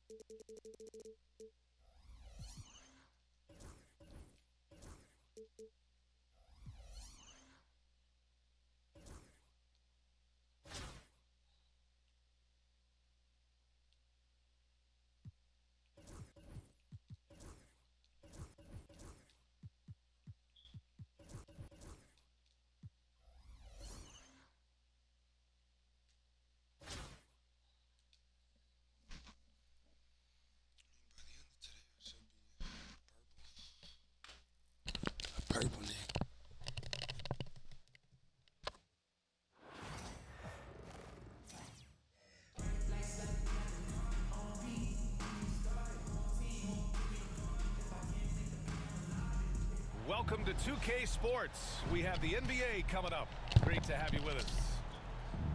Purple nigga. Welcome to 2K Sports. We have the NBA coming up. Great to have you with us.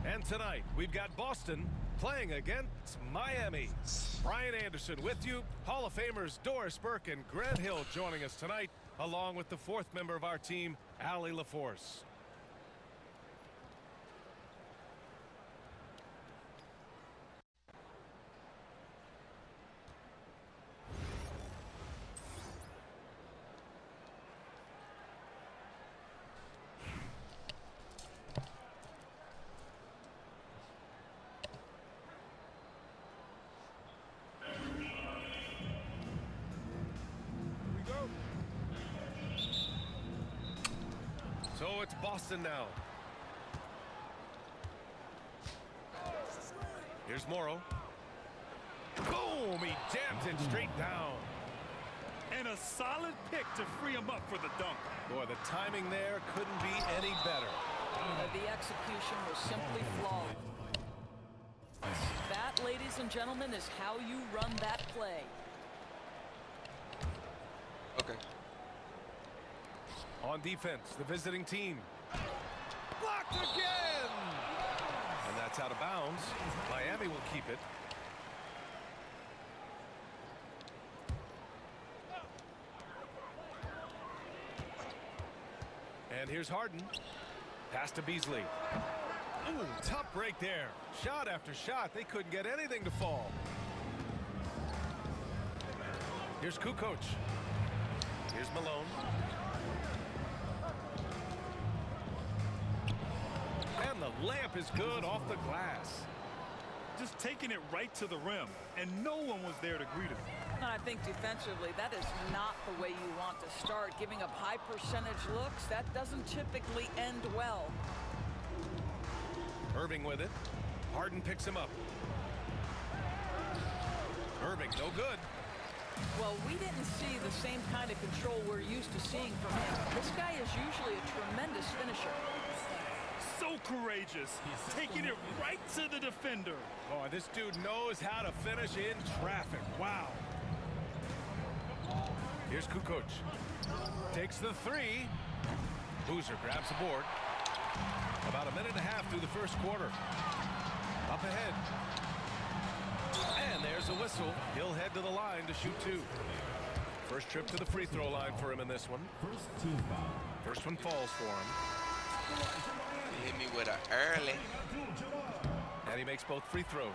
And tonight, we've got Boston playing against Miami. Brian Anderson with you. Hall of Famers Doris Burke and Grant Hill joining us tonight, along with the fourth member of our team, Allie LaForce. So it's Boston now. Here's Morrow. Boom! He jams it straight down. And a solid pick to free him up for the dunk. Boy, the timing there couldn't be any better. The execution was simply flawless. That, ladies and gentlemen, is how you run that play. Okay. On defense, the visiting team. Blocked again! And that's out of bounds. Miami will keep it. And here's Harden. Pass to Beasley. Ooh, tough break there. Shot after shot. They couldn't get anything to fall. Here's Kukoc. Here's Malone. And the layup is good off the glass. Just taking it right to the rim, and no one was there to greet him. And I think defensively, that is not the way you want to start. Giving up high percentage looks, that doesn't typically end well. Irving with it. Harden picks him up. Irving, no good. Well, we didn't see the same kind of control we're used to seeing from him. This guy is usually a tremendous finisher. So courageous, taking it right to the defender. Oh, this dude knows how to finish in traffic. Wow. Here's Kukoc. Takes the three. Boozer grabs the board. About a minute and a half through the first quarter. Up ahead. And there's a whistle. He'll head to the line to shoot two. First trip to the free throw line for him in this one. First one falls for him. Hit me with an early. And he makes both free throws.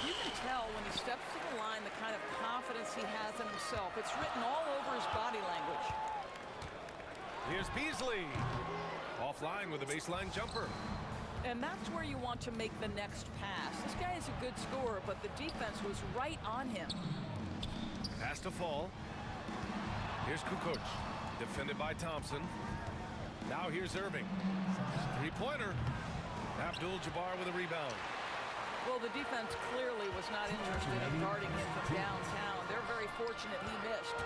You can tell when he steps to the line the kind of confidence he has in himself. It's written all over his body language. Here's Beasley. Offline with a baseline jumper. And that's where you want to make the next pass. This guy is a good scorer, but the defense was right on him. Pass to fall. Here's Kukoc. Defended by Thompson. Now here's Irving. Three-pointer. Abdul-Jabbar with a rebound. Well, the defense clearly was not interested in guarding him from downtown. They're very fortunate he missed.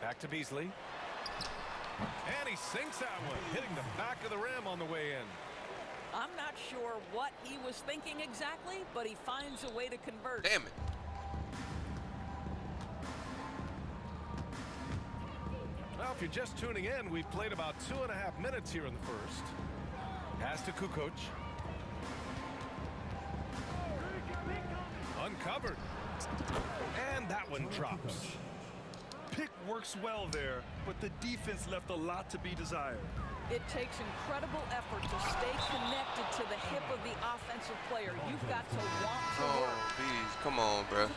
Back to Beasley. And he sinks that one, hitting the back of the rim on the way in. I'm not sure what he was thinking exactly, but he finds a way to convert. Damn it. Well, if you're just tuning in, we've played about 2.5 minutes here in the first. Pass to Kukoc. Uncovered. And that one drops. Pick works well there, but the defense left a lot to be desired. It takes incredible effort to stay connected to the hip of the offensive player. You've got to want to Oh, work. please. Come on, bro.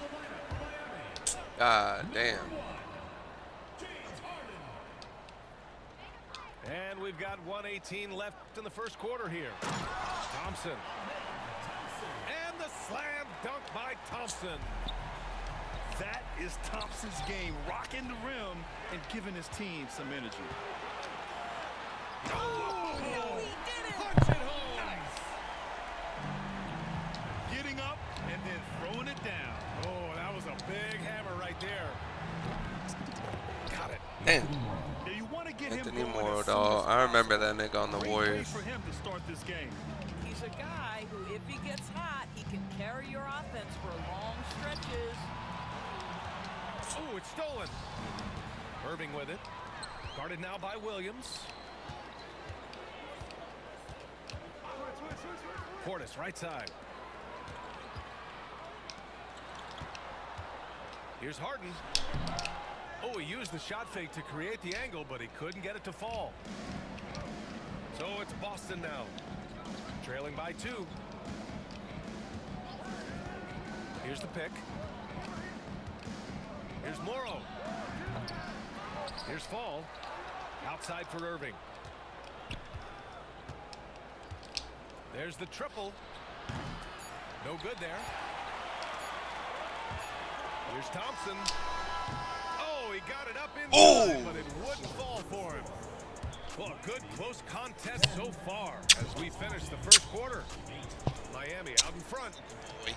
God damn. And we've got 1:18 left in the first quarter here. Thompson. And the slam dunk by Thompson. That is Thompson's game, rocking the rim and giving his team some energy. Oh, he did it! Punch it home. Nice. Getting up and then throwing it down. Oh, that was a big hammer right there. Got it. Damn. Now you want to get Anthony him going Morrow, as soon dog. as I remember possible. that nigga on the Great way Warriors. for him to start this game. He's a guy who, if he gets hot, he can carry your offense for long stretches. Oh, it's stolen. Irving with it. Guarded now by Williams. Portis, right side. Here's Harden. Oh, he used the shot fake to create the angle, but he couldn't get it to fall. So it's Boston now. Trailing by 2. Here's the pick. Here's Morrow. Here's Fall. Outside for Irving. There's the triple. No good there. Here's Thompson. Oh, he got it up inside, but it wouldn't fall for him. Well, a good close contest so far as we finish the first quarter. Miami out in front. Boy.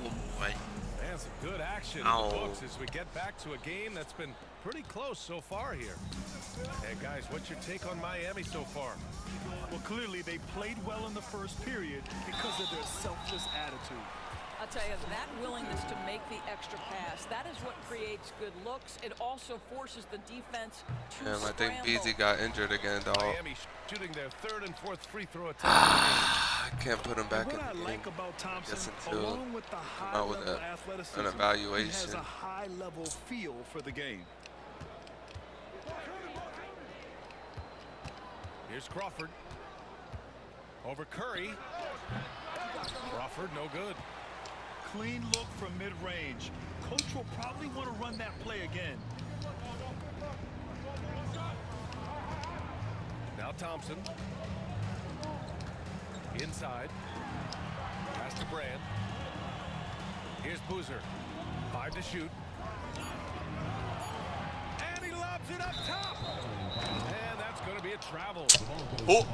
Oh, boy. Man, some good action in Ow. the books as we get back to a game that's been pretty close so far here. Hey, guys, what's your take on Miami so far? Well, clearly they played well in the first period because of their selfless attitude. I'll tell you, that willingness to make the extra pass, that is what creates good looks. It also forces the defense to Damn, I think scramble. BZ got injured again, dog. Miami shooting their 3rd and 4th free throw attempt. I can't put him back What in I the game. like about Thompson, Guess until along with the high out with level an athleticism, he has evaluation. a high level feel for the game. Here's Crawford. Over Curry. Crawford, no good. Clean look from mid-range. Coach will probably want to run that play again. Now Thompson. Inside. Pass to Brand. Here's Boozer. 5 to shoot. And he lobs it up top. And that's going to be a travel. Oh.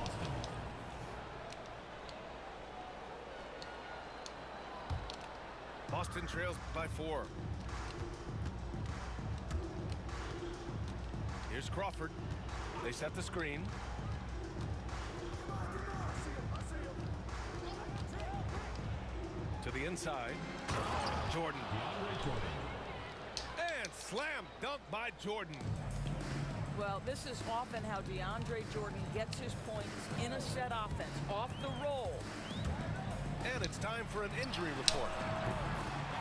Boston trails by 4. Here's Crawford. They set the screen. To the inside. Jordan. And slam dunk by Jordan. Well, this is often how DeAndre Jordan gets his points in a set offense, off the roll. And it's time for an injury report.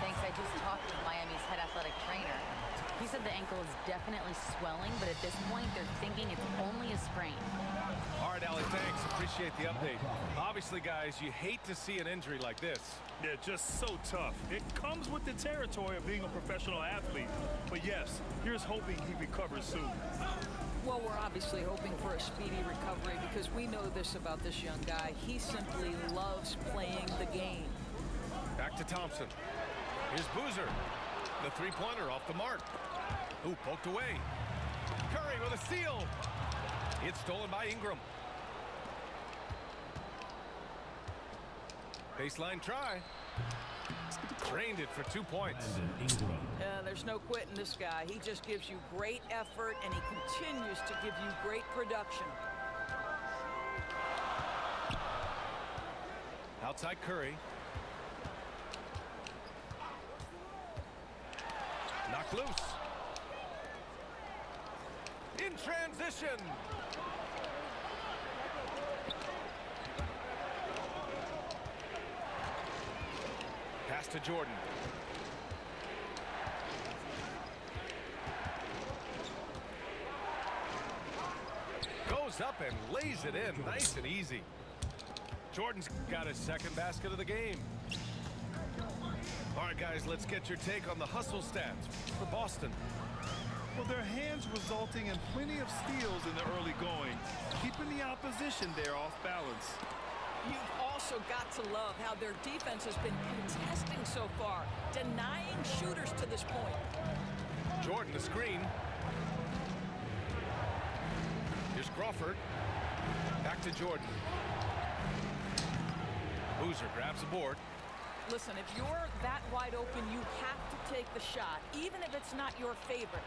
Thanks. I just talked with Miami's head athletic trainer. He said the ankle is definitely swelling, but at this point, they're thinking it's only a sprain. All right, Allie, thanks. Appreciate the update. Obviously, guys, you hate to see an injury like this. Yeah, just so tough. It comes with the territory of being a professional athlete. But yes, here's hoping he recovers soon. Well, we're obviously hoping for a speedy recovery because we know this about this young guy. He simply loves playing the game. Back to Thompson. Here's Boozer. The three-pointer off the mark. Ooh, poked away. Curry with a steal. It's stolen by Ingram. Baseline try. Drained it for 2 points. There's no quitting this guy. He just gives you great effort, and he continues to give you great production. Outside Curry. Knocked loose. In transition. Pass to Jordan. steps up and lays it in nice and easy. Jordan's got his second basket of the game. All right, guys, let's get your take on the hustle stats for Boston. Well, their hands resulting in plenty of steals in the early going, keeping the opposition there off balance. You've also got to love how their defense has been contesting so far, denying shooters to this point. Jordan, the screen. Here's Crawford. Back to Jordan. Boozer grabs the board. Listen, if you're that wide open, you have to take the shot, even if it's not your favorite.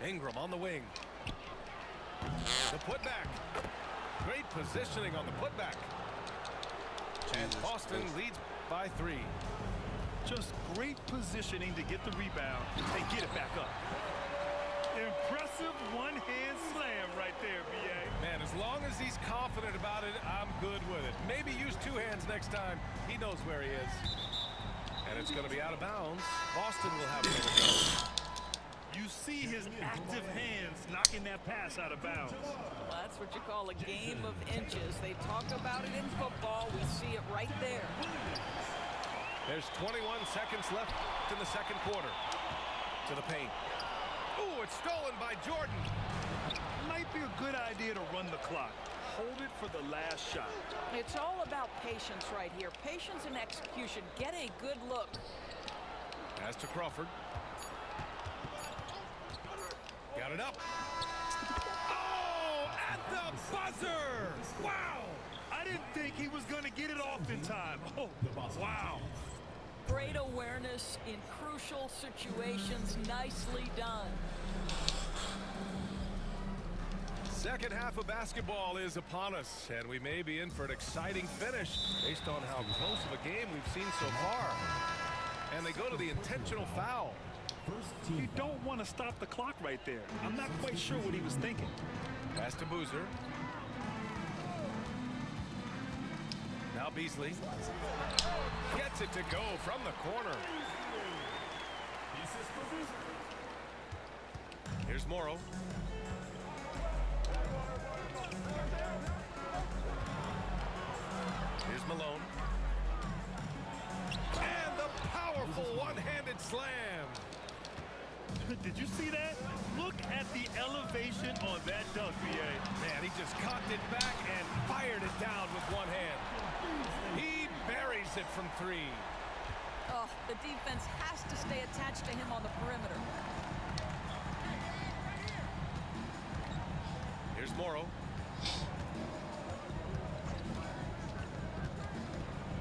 Ingram on the wing. The putback. Great positioning on the putback. And Boston leads by 3. Just great positioning to get the rebound and get it back up. Impressive one-hand slam right there, B.A. Man, as long as he's confident about it, I'm good with it. Maybe use 2 hands next time. He knows where he is. And it's going to be out of bounds. Boston will have another go. You see his active hands knocking that pass out of bounds. Well, that's what you call a game of inches. They talk about it in football. We see it right there. There's 21 seconds left in the second quarter. To the paint. Ooh, it's stolen by Jordan. Might be a good idea to run the clock. Hold it for the last shot. It's all about patience right here. Patience and execution. Get a good look. Pass to Crawford. Got it up. Oh, at the buzzer! Wow! I didn't think he was going to get it off in time. Oh, wow. Great awareness in crucial situations. Nicely done. Second half of basketball is upon us, and we may be in for an exciting finish based on how close of a game we've seen so far. And they go to the intentional foul. You don't want to stop the clock right there. I'm not quite sure what he was thinking. Pass to Boozer. Now Beasley. Gets it to go from the corner. Here's Morrow. Here's Malone. And the powerful one-handed slam. Did you see that? Look at the elevation on that dunk, B.A. Man, he just cocked it back and fired it down with one hand. He buries it from 3. Oh, the defense has to stay attached to him on the perimeter. Here's Morrow.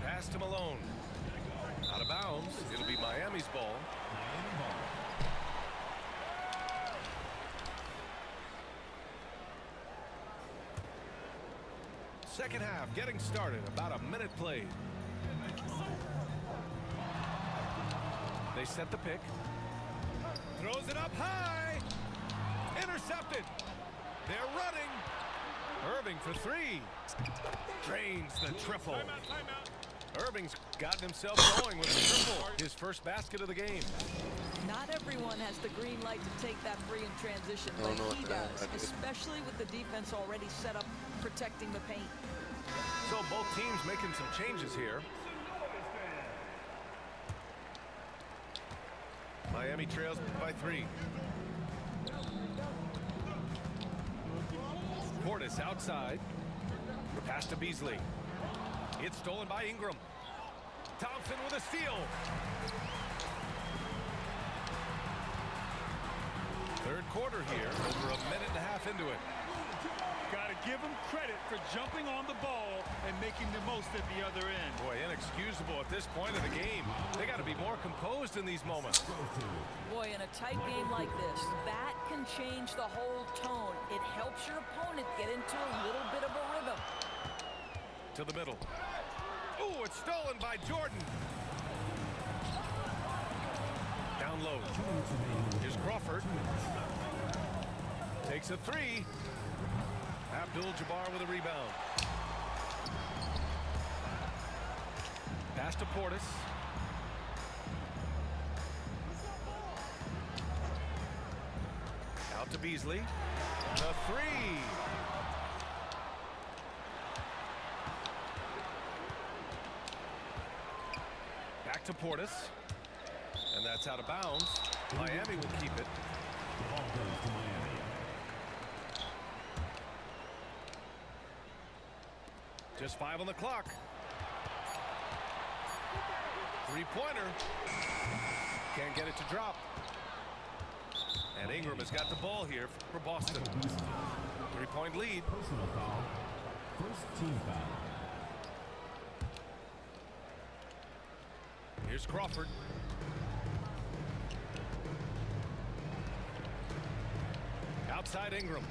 Pass to Malone. Out of bounds. It'll be Miami's ball. Second half getting started. About a minute played. They set the pick. Throws it up high. Intercepted. They're running. Irving for 3. Drains the triple. Irving's gotten himself going with a triple. His first basket of the game. Not everyone has the green light to take that free in transition, but he does, especially with the defense already set up protecting the paint. So both teams making some changes here. Miami trails by 3. Portis outside. Pass to Beasley. It's stolen by Ingram. Thompson with a steal. Third quarter here, over a minute and a half into it. Got to give him credit for jumping on the ball and making the most at the other end. Boy, inexcusable at this point of the game. They got to be more composed in these moments. Boy, in a tight game like this, that can change the whole tone. It helps your opponent get into a little bit of a rhythm. To the middle. Ooh, it's stolen by Jordan. Down low. Here's Crawford. Takes a 3. Abdul-Jabbar with a rebound. Pass to Portis. Out Out to Beasley. The three. Back to Portis. And that's out of bounds. Miami will keep it. Ball goes to Miami. Just 5 on the clock. Three-pointer. Can't get it to drop. And Ingram has got the ball here for Boston. 3-point lead. Personal foul. First team foul. Here's Crawford. Outside Ingram.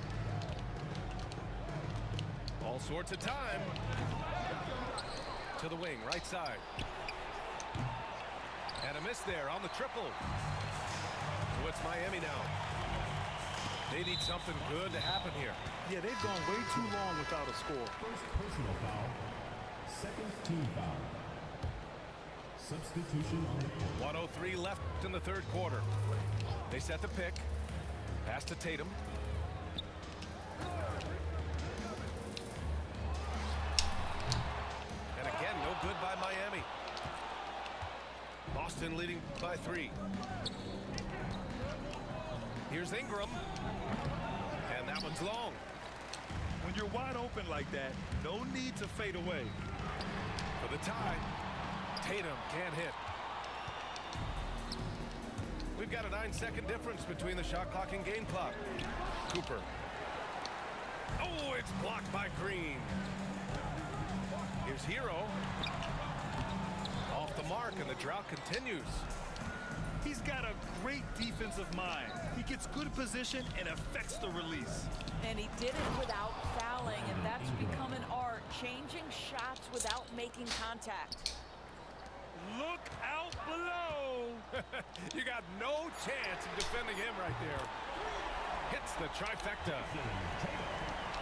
All sorts of time. To the wing, right side. And a miss there on the triple. So it's Miami now. They need something good to happen here. Yeah, they've gone way too long without a score. First personal foul. Second team foul. Substitution on the court. 1:03 left in the third quarter. They set the pick. Pass to Tatum. And again, no good by Miami. Boston leading by 3. Here's Ingram. And that one's long. When you're wide open like that, no need to fade away. For the tie. Tatum can't hit. We've got a 9-second difference between the shot clock and game clock. Cooper. Oh, it's blocked by Green. Here's Hero. Off the mark, and the drought continues. He's got a great defensive mind. He gets good position and affects the release. And he did it without fouling, and that's become an art, changing shots without making contact. Look out below. You got no chance of defending him right there. Hits the trifecta.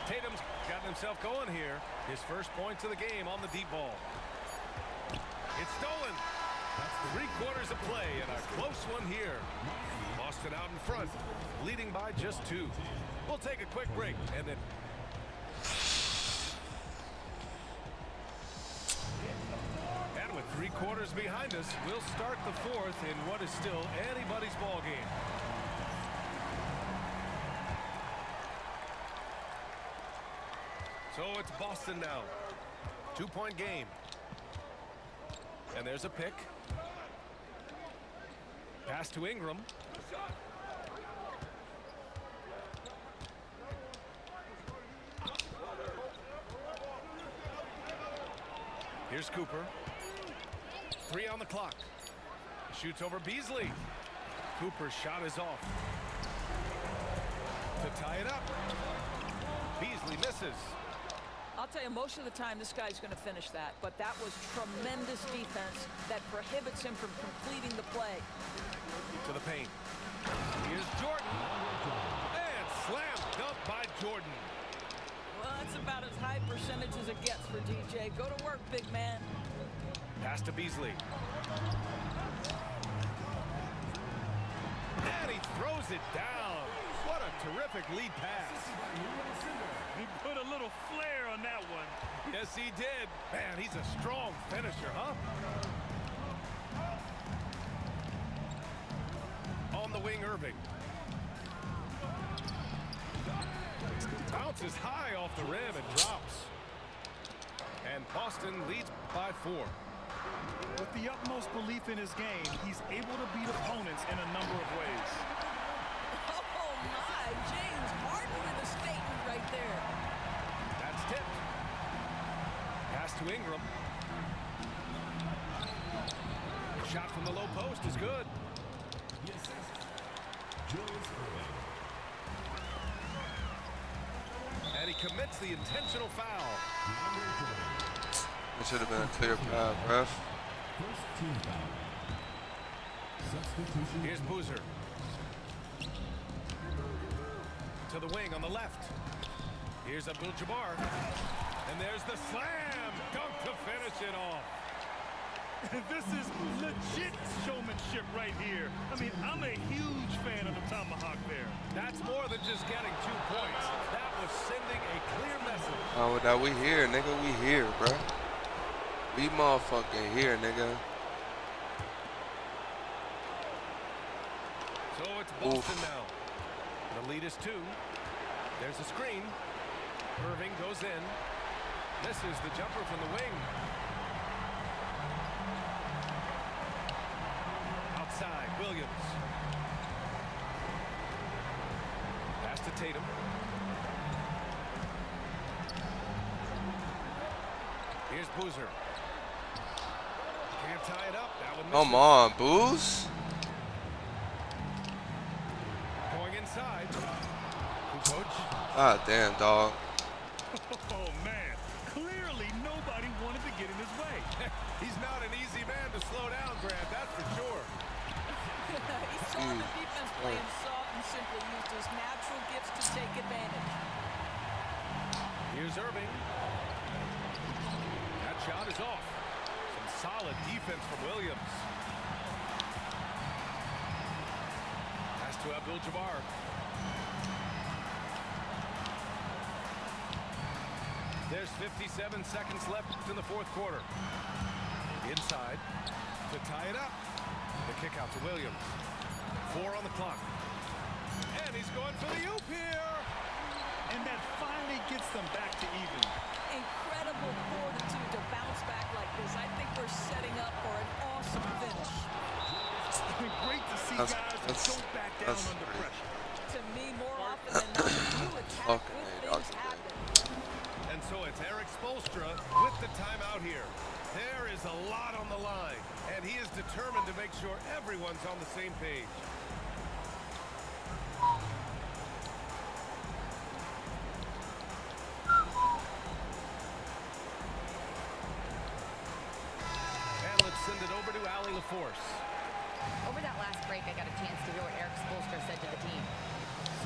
Tatum's gotten himself going here. His first points of the game on the deep ball. It's stolen. That's 3 quarters of play and a close one here. Boston out in front, leading by just 2. We'll take a quick break and then. And with 3 quarters behind us, we'll start the 4th in what is still anybody's ball game. So it's Boston now. 2-point game. And there's a pick. Pass to Ingram. Here's Cooper. 3 on the clock. Shoots over Beasley. Cooper's shot is off. To tie it up. Beasley misses. I'll tell you, most of the time this guy's going to finish that, but that was tremendous defense that prohibits him from completing the play. To the paint. Here's Jordan. And slam dunk by Jordan. Well, that's about as high percentage as it gets for DJ. Go to work, big man. Pass to Beasley. And he throws it down. What a terrific lead pass. He put a little flair on that one. Yes, he did. Man, he's a strong finisher, huh? On the wing, Irving. Bounces high off the rim and drops. And Boston leads by 4. With the utmost belief in his game, he's able to beat opponents in a number of ways. Oh, my. James Harden with a statement right there. That's tipped. Pass to Ingram. Shot from the low post is good. And he commits the intentional foul. It should have been a clear path, ref. First team foul. Substitution. Here's Boozer. To the wing on the left. Here's Abdul-Jabbar. And there's the slam dunk to finish it off. This is legit showmanship right here. I mean, I'm a huge fan of the tomahawk there. That's more than just getting 2 points. That was sending a clear message. Oh, now we here, nigga. We here, bro. We motherfucking here, nigga. So it's Boston now. The lead is 2. There's a screen. Irving goes in. Misses the jumper from the wing. Outside, Williams. Pass to Tatum. Here's Boozer. Can't tie it up. That one misses. Come on, Booze. Going inside. Coach. Ah, damn, dog. Oh, man. Clearly, nobody wanted to get in his way. He's not an easy man to slow down, Grant. That's for sure. He saw the defense playing soft and simply used his natural gifts to take advantage. Here's Irving. That shot is off. Some solid defense from Williams. Pass to Abdul-Jabbar. There's 57 seconds left in the 4th quarter. Inside to tie it up. The kick out to Williams. 4 on the clock. And he's going for the oop here. And that finally gets them back to even. Incredible fortitude to bounce back like this. I think we're setting up for an awesome finish. Great to see guys that don't back down under pressure. To me, more often than not, you attack good things happen. And so it's Eric Spoelstra with the timeout here. There is a lot on the line, and he is determined to make sure everyone's on the same page. And let's send it over to Allie LaForce. Over that last break, I got a chance to hear what Eric Spoelstra said to the team.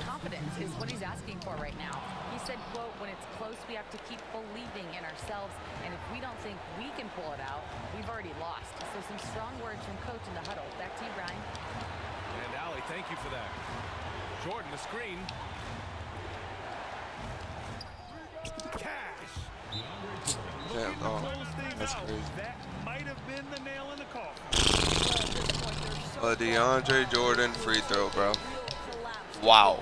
Confidence is what he's asking for right now. He said, quote, when it's close, we have to keep believing in ourselves. And if we don't think we can pull it out, we've already lost. So some strong words from coach in the huddle. Back to you, Brian. And Allie, thank you for that. Jordan, the screen. Cash. Damn, dog. That's crazy. That might have been the nail in the coffin. A DeAndre Jordan free throw, bro. Wow.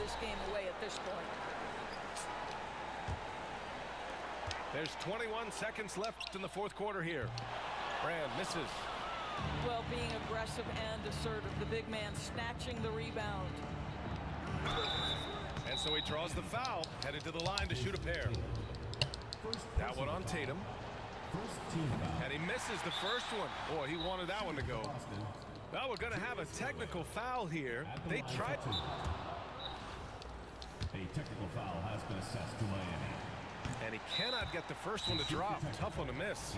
There's 21 seconds left in the 4th quarter here. Brand misses. Well, being aggressive and assertive, the big man snatching the rebound. And so he draws the foul, headed to the line to shoot a pair. That one on Tatum. And he misses the first one. Boy, he wanted that one to go. Well, we're going to have a technical foul here. They tried. A technical foul has been assessed to Miami. And he cannot get the first one to drop. Tough one to miss.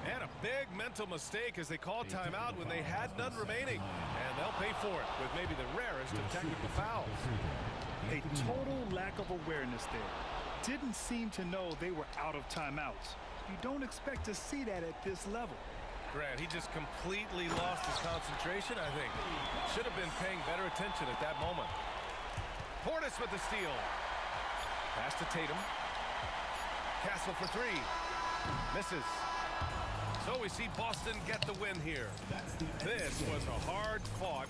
And a big mental mistake as they call timeout when they had none remaining. And they'll pay for it with maybe the rarest of technical fouls. A total lack of awareness there. Didn't seem to know they were out of timeouts. You don't expect to see that at this level. Grant, he just completely lost his concentration, I think. Should have been paying better attention at that moment. Portis with the steal. Pass to Tatum. Castle for 3. Misses. So we see Boston get the win here. This was a hard-fought.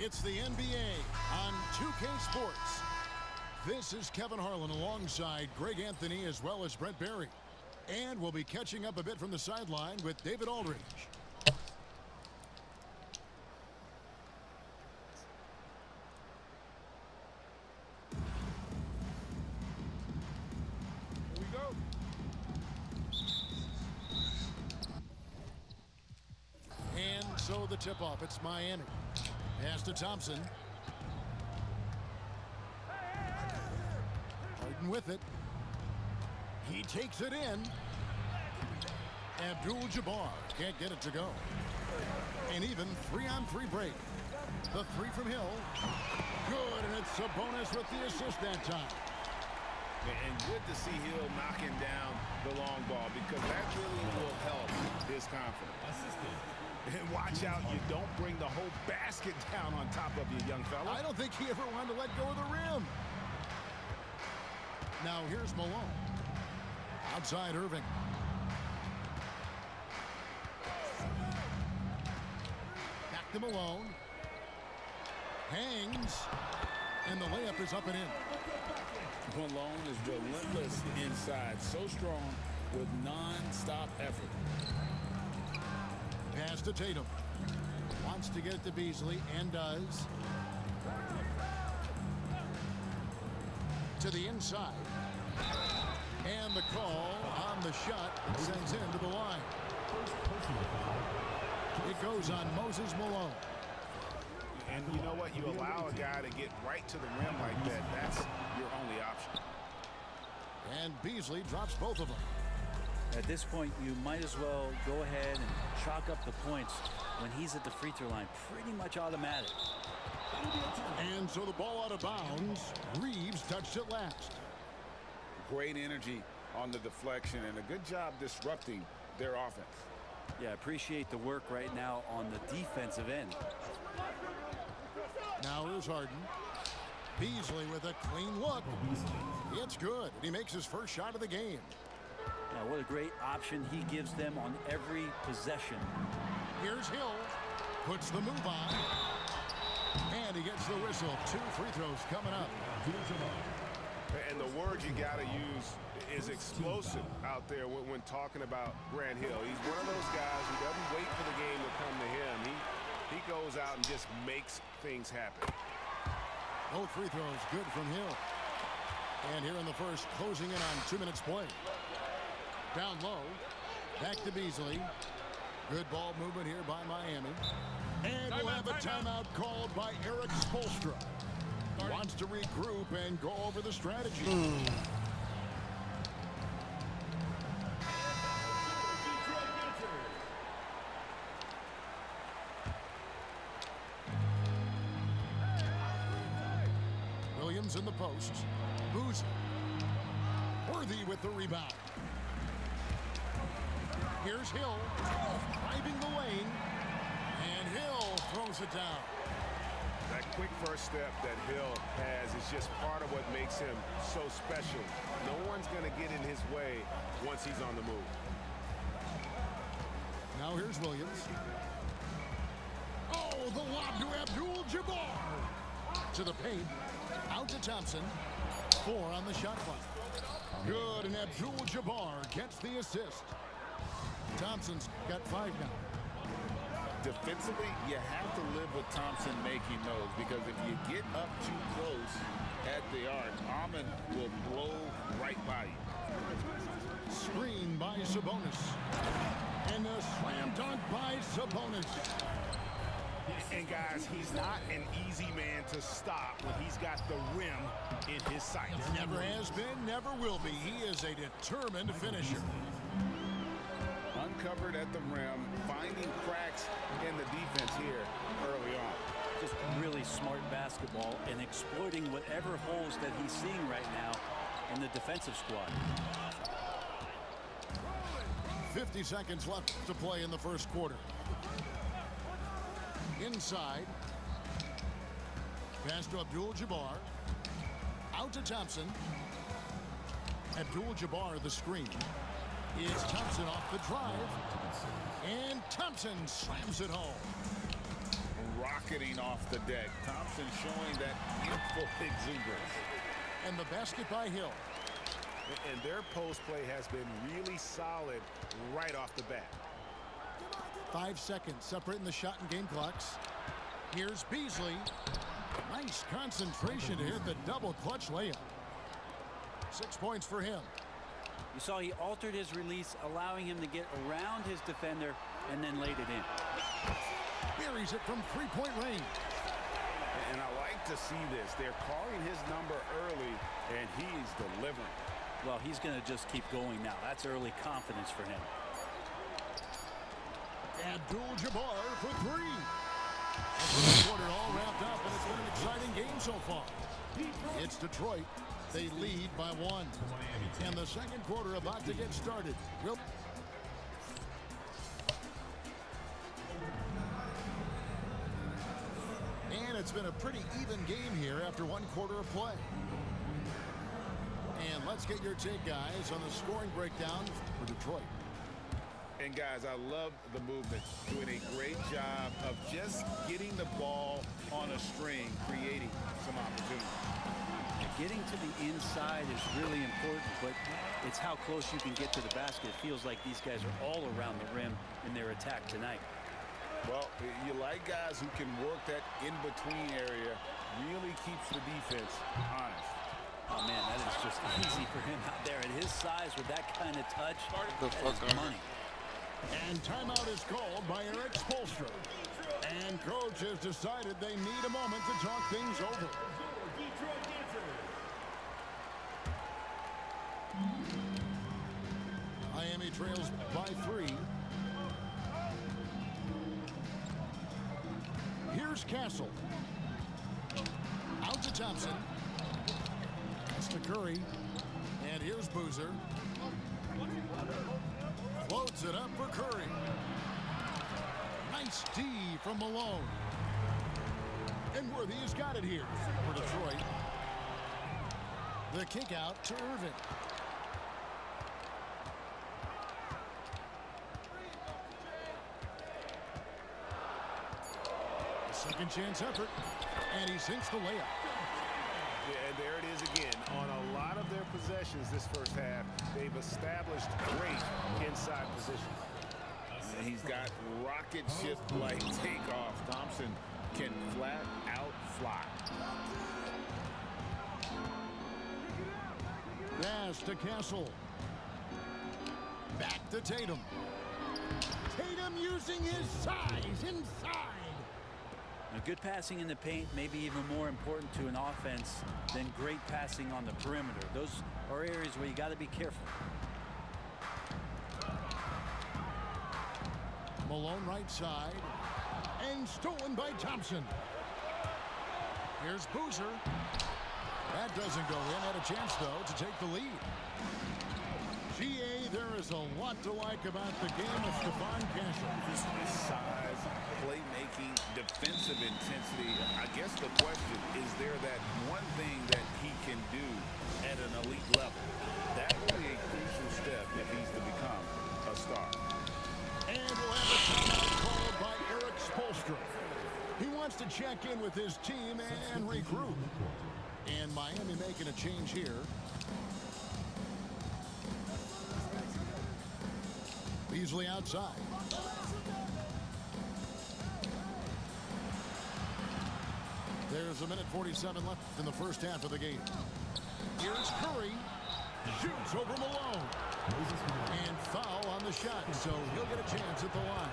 It's the NBA on 2K Sports. This is Kevin Harlan alongside Greg Anthony as well as Brent Barry. And we'll be catching up a bit from the sideline with David Aldridge. Here we go. And so the tip-off, it's Miami. Pass to Thompson. Harden with it. He takes it in. Abdul-Jabbar can't get it to go. An even 3-on-3 break. The three from Hill. Good, and it's Sabonis with the assist that time. And good to see Hill knocking down the long ball because that really will help his confidence. And watch out, you don't bring the whole basket down on top of you, young fella. I don't think he ever wanted to let go of the rim. Now here's Malone. Outside Irving. Back to Malone. Hangs. And the layup is up and in. Malone is relentless inside, so strong with non-stop effort. Pass to Tatum. Wants to get it to Beasley and does. To the inside. And the call on the shot sends into the line. It goes on Moses Malone. And you know what? You allow a guy to get right to the rim like that. That's your only option. And Beasley drops both of them. At this point, you might as well go ahead and chalk up the points when he's at the free throw line. Pretty much automatic. And so the ball out of bounds. Reeves touched it last. Great energy on the deflection and a good job disrupting their offense. Yeah, appreciate the work right now on the defensive end. Now here's Harden. Beasley with a clean look. It's good. And he makes his first shot of the game. Yeah, what a great option he gives them on every possession. Here's Hill. Puts the move on. And he gets the whistle. 2 free throws coming up. And the word you got to use is explosive out there when talking about Grant Hill. He's one of those guys who doesn't wait for the game to come to him. He goes out and just makes things happen. Both free throws good from Hill. And here in the first, closing in on 2 minutes play. Down low. Back to Beasley. Good ball movement here by Miami. And we'll have a timeout called by Eric Spoelstra. He wants to regroup and go over the strategy. Williams in the post. Boozer. Worthy with the rebound. Here's Hill. Driving the lane. And Hill throws it down. That quick first step that Hill has is just part of what makes him so special. No one's going to get in his way once he's on the move. Now here's Williams. Oh, the lob to Abdul-Jabbar. To the paint. Out to Thompson. 4 on the shot clock. Good, and Abdul-Jabbar gets the assist. Thompson's got 5 now. Defensively, you have to live with Thompson making those because if you get up too close at the arc, Ahmed will blow right by you. Screen by Sabonis. And a slam dunk by Sabonis. And guys, he's not an easy man to stop when he's got the rim in his sights. Never has been, never will be. He is a determined finisher. Uncovered at the rim, finding cracks in the defense here early on. Just really smart basketball and exploiting whatever holes that he's seeing right now in the defensive squad. 50 seconds left to play in the first quarter. Inside. Pass to Abdul-Jabbar. Out to Thompson. Abdul-Jabbar the screen. It's Thompson off the drive. And Thompson slams it home. rocketing off the deck. Thompson showing that youthful exuberance. And the basket by Hill. And their post play has been really solid right off the bat. 5 seconds separating the shot and game clocks. Here's Beasley. Nice concentration to hit the double clutch layup. 6 points for him. You saw he altered his release, allowing him to get around his defender and then laid it in. Buries it from three-point range. And I like to see this. They're calling his number early, and he's delivering. Well, he's going to just keep going now. That's early confidence for him. Abdul-Jabbar for three. The first quarter all wrapped up, and it's been an exciting game so far. It's Detroit. They lead by 1. And the second quarter about to get started. And it's been a pretty even game here after 1 quarter of play. And let's get your take, guys, on the scoring breakdown for Detroit. And, guys, I love the movement. Doing a great job of just getting the ball on a string, creating some opportunity. Getting to the inside is really important, but it's how close you can get to the basket. It feels like these guys are all around the rim in their attack tonight. Well, you like guys who can work that in-between area, really keeps the defense honest. Oh, man, that is just easy for him out there. At his size, with that kind of touch, The fuck that is money. And timeout is called by Eric Spoelstra. And coach has decided they need a moment to talk things over. Miami trails by 3. Here's Castle. Out to Thompson. That's to Curry. And here's Boozer. Floats it up for Curry. Nice D from Malone. And Worthy has got it here for Detroit. The kick out to Irving. Second chance effort, and he sinks the layup. Yeah, and there it is again. On a lot of their possessions this first half, they've established great inside positions. And he's got rocket ship-like takeoff. Thompson can flat out fly. Pass to Castle. Back to Tatum. Tatum using his size inside. Now, good passing in the paint may be even more important to an offense than great passing on the perimeter. Those are areas where you got to be careful. Malone right side. And stolen by Thompson. Here's Boozer. That doesn't go in. Had a chance, though, to take the lead. GA, there is a lot to like about the game of Stephon Castle. His size, playmaking, defensive intensity. I guess the question, is there that one thing that he can do at an elite level? That will be a crucial step if he's to become a star. And we'll have a timeout called by Eric Spoelstra. He wants to check in with his team and regroup. And Miami making a change here. Beasley outside. There's a minute 47 left in the first half of the game. Here's Curry. Shoots over Malone. And foul on the shot, so he'll get a chance at the line.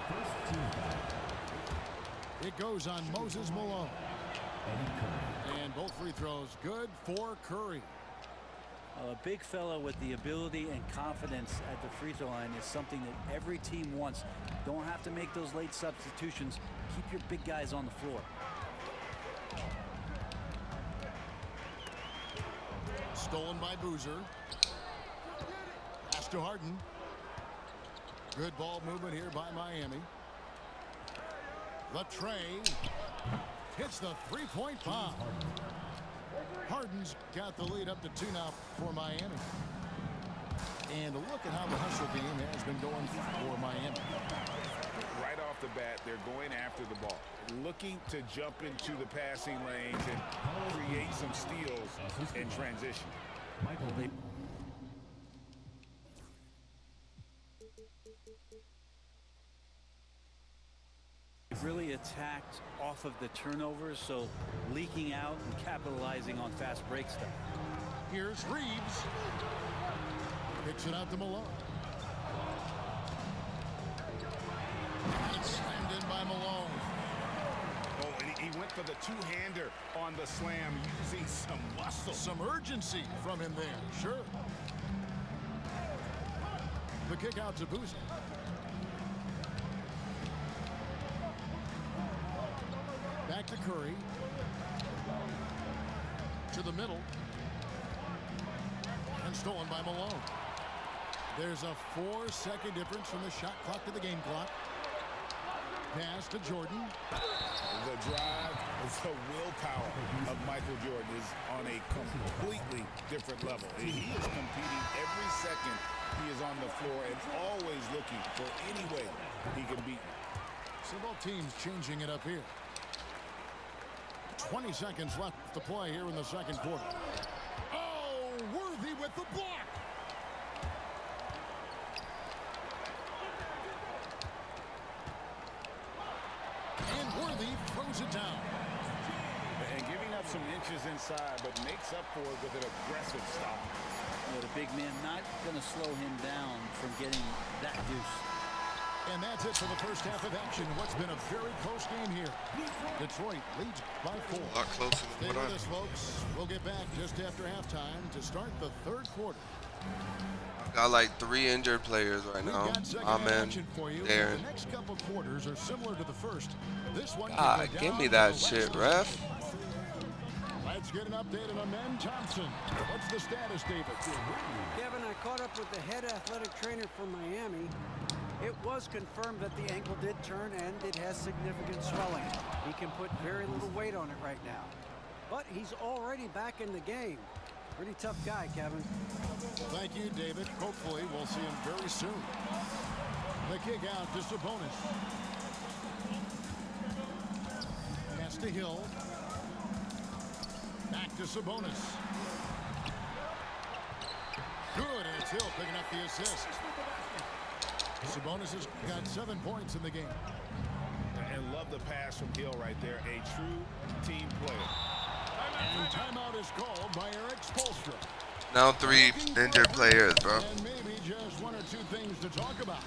It goes on Moses Malone. And both free throws good for Curry. A big fella with the ability and confidence at the free throw line is something that every team wants. Don't have to make those late substitutions. Keep your big guys on the floor. Stolen by Boozer. Pass to Harden. Good ball movement here by Miami. Latrey hits the three-point bomb. Harden's got the lead up to 2 now for Miami. And look at how the hustle game has been going for Miami. Right off the bat, they're going after the ball, looking to jump into the passing lanes and create some steals in transition. Really attacked off of the turnovers, so leaking out and capitalizing on fast break stuff. Here's Reeves. Picks it out to Malone. And it's slammed in by Malone. Oh, and he went for the two-hander on the slam, using some muscle. Some urgency from him there, sure. The kick out to Boozer. Back to Curry. To the middle. And stolen by Malone. There's a 4-second difference from the shot clock to the game clock. Pass to Jordan. The drive, the willpower of Michael Jordan is on a completely different level. He is competing every second he is on the floor and always looking for any way he can beat you. So both teams changing it up here. 20 seconds left to play here in the second quarter. Oh, Worthy with the block. And Worthy throws it down. And giving up some inches inside, but makes up for it with an aggressive stop. The big man not going to slow him down from getting that deuce. And that's it for the first half of action. What's been a very close game here. Detroit leads by 4. A lot closer Stay than what with us, folks. We'll get back just after halftime to start the third quarter. Got like 3 injured players right now. I'm in there. The next couple quarters are similar to the first. This one God, give me that shit, ref. Let's get an update on Amen Thompson. What's the status, David? Kevin, I caught up with the head athletic trainer from Miami. It was confirmed that the ankle did turn and it has significant swelling. He can put very little weight on it right now. But he's already back in the game. Pretty tough guy, Kevin. Thank you, David. Hopefully we'll see him very soon. The kick out to Sabonis. Pass to Hill. Back to Sabonis. Good, and it's Hill picking up the assist. Sabonis has got 7 points in the game. And love the pass from Hill right there. A true team player. And timeout is called by Eric Spoelstra. Now 3 injured players, bro. And maybe just 1 or 2 things to talk about.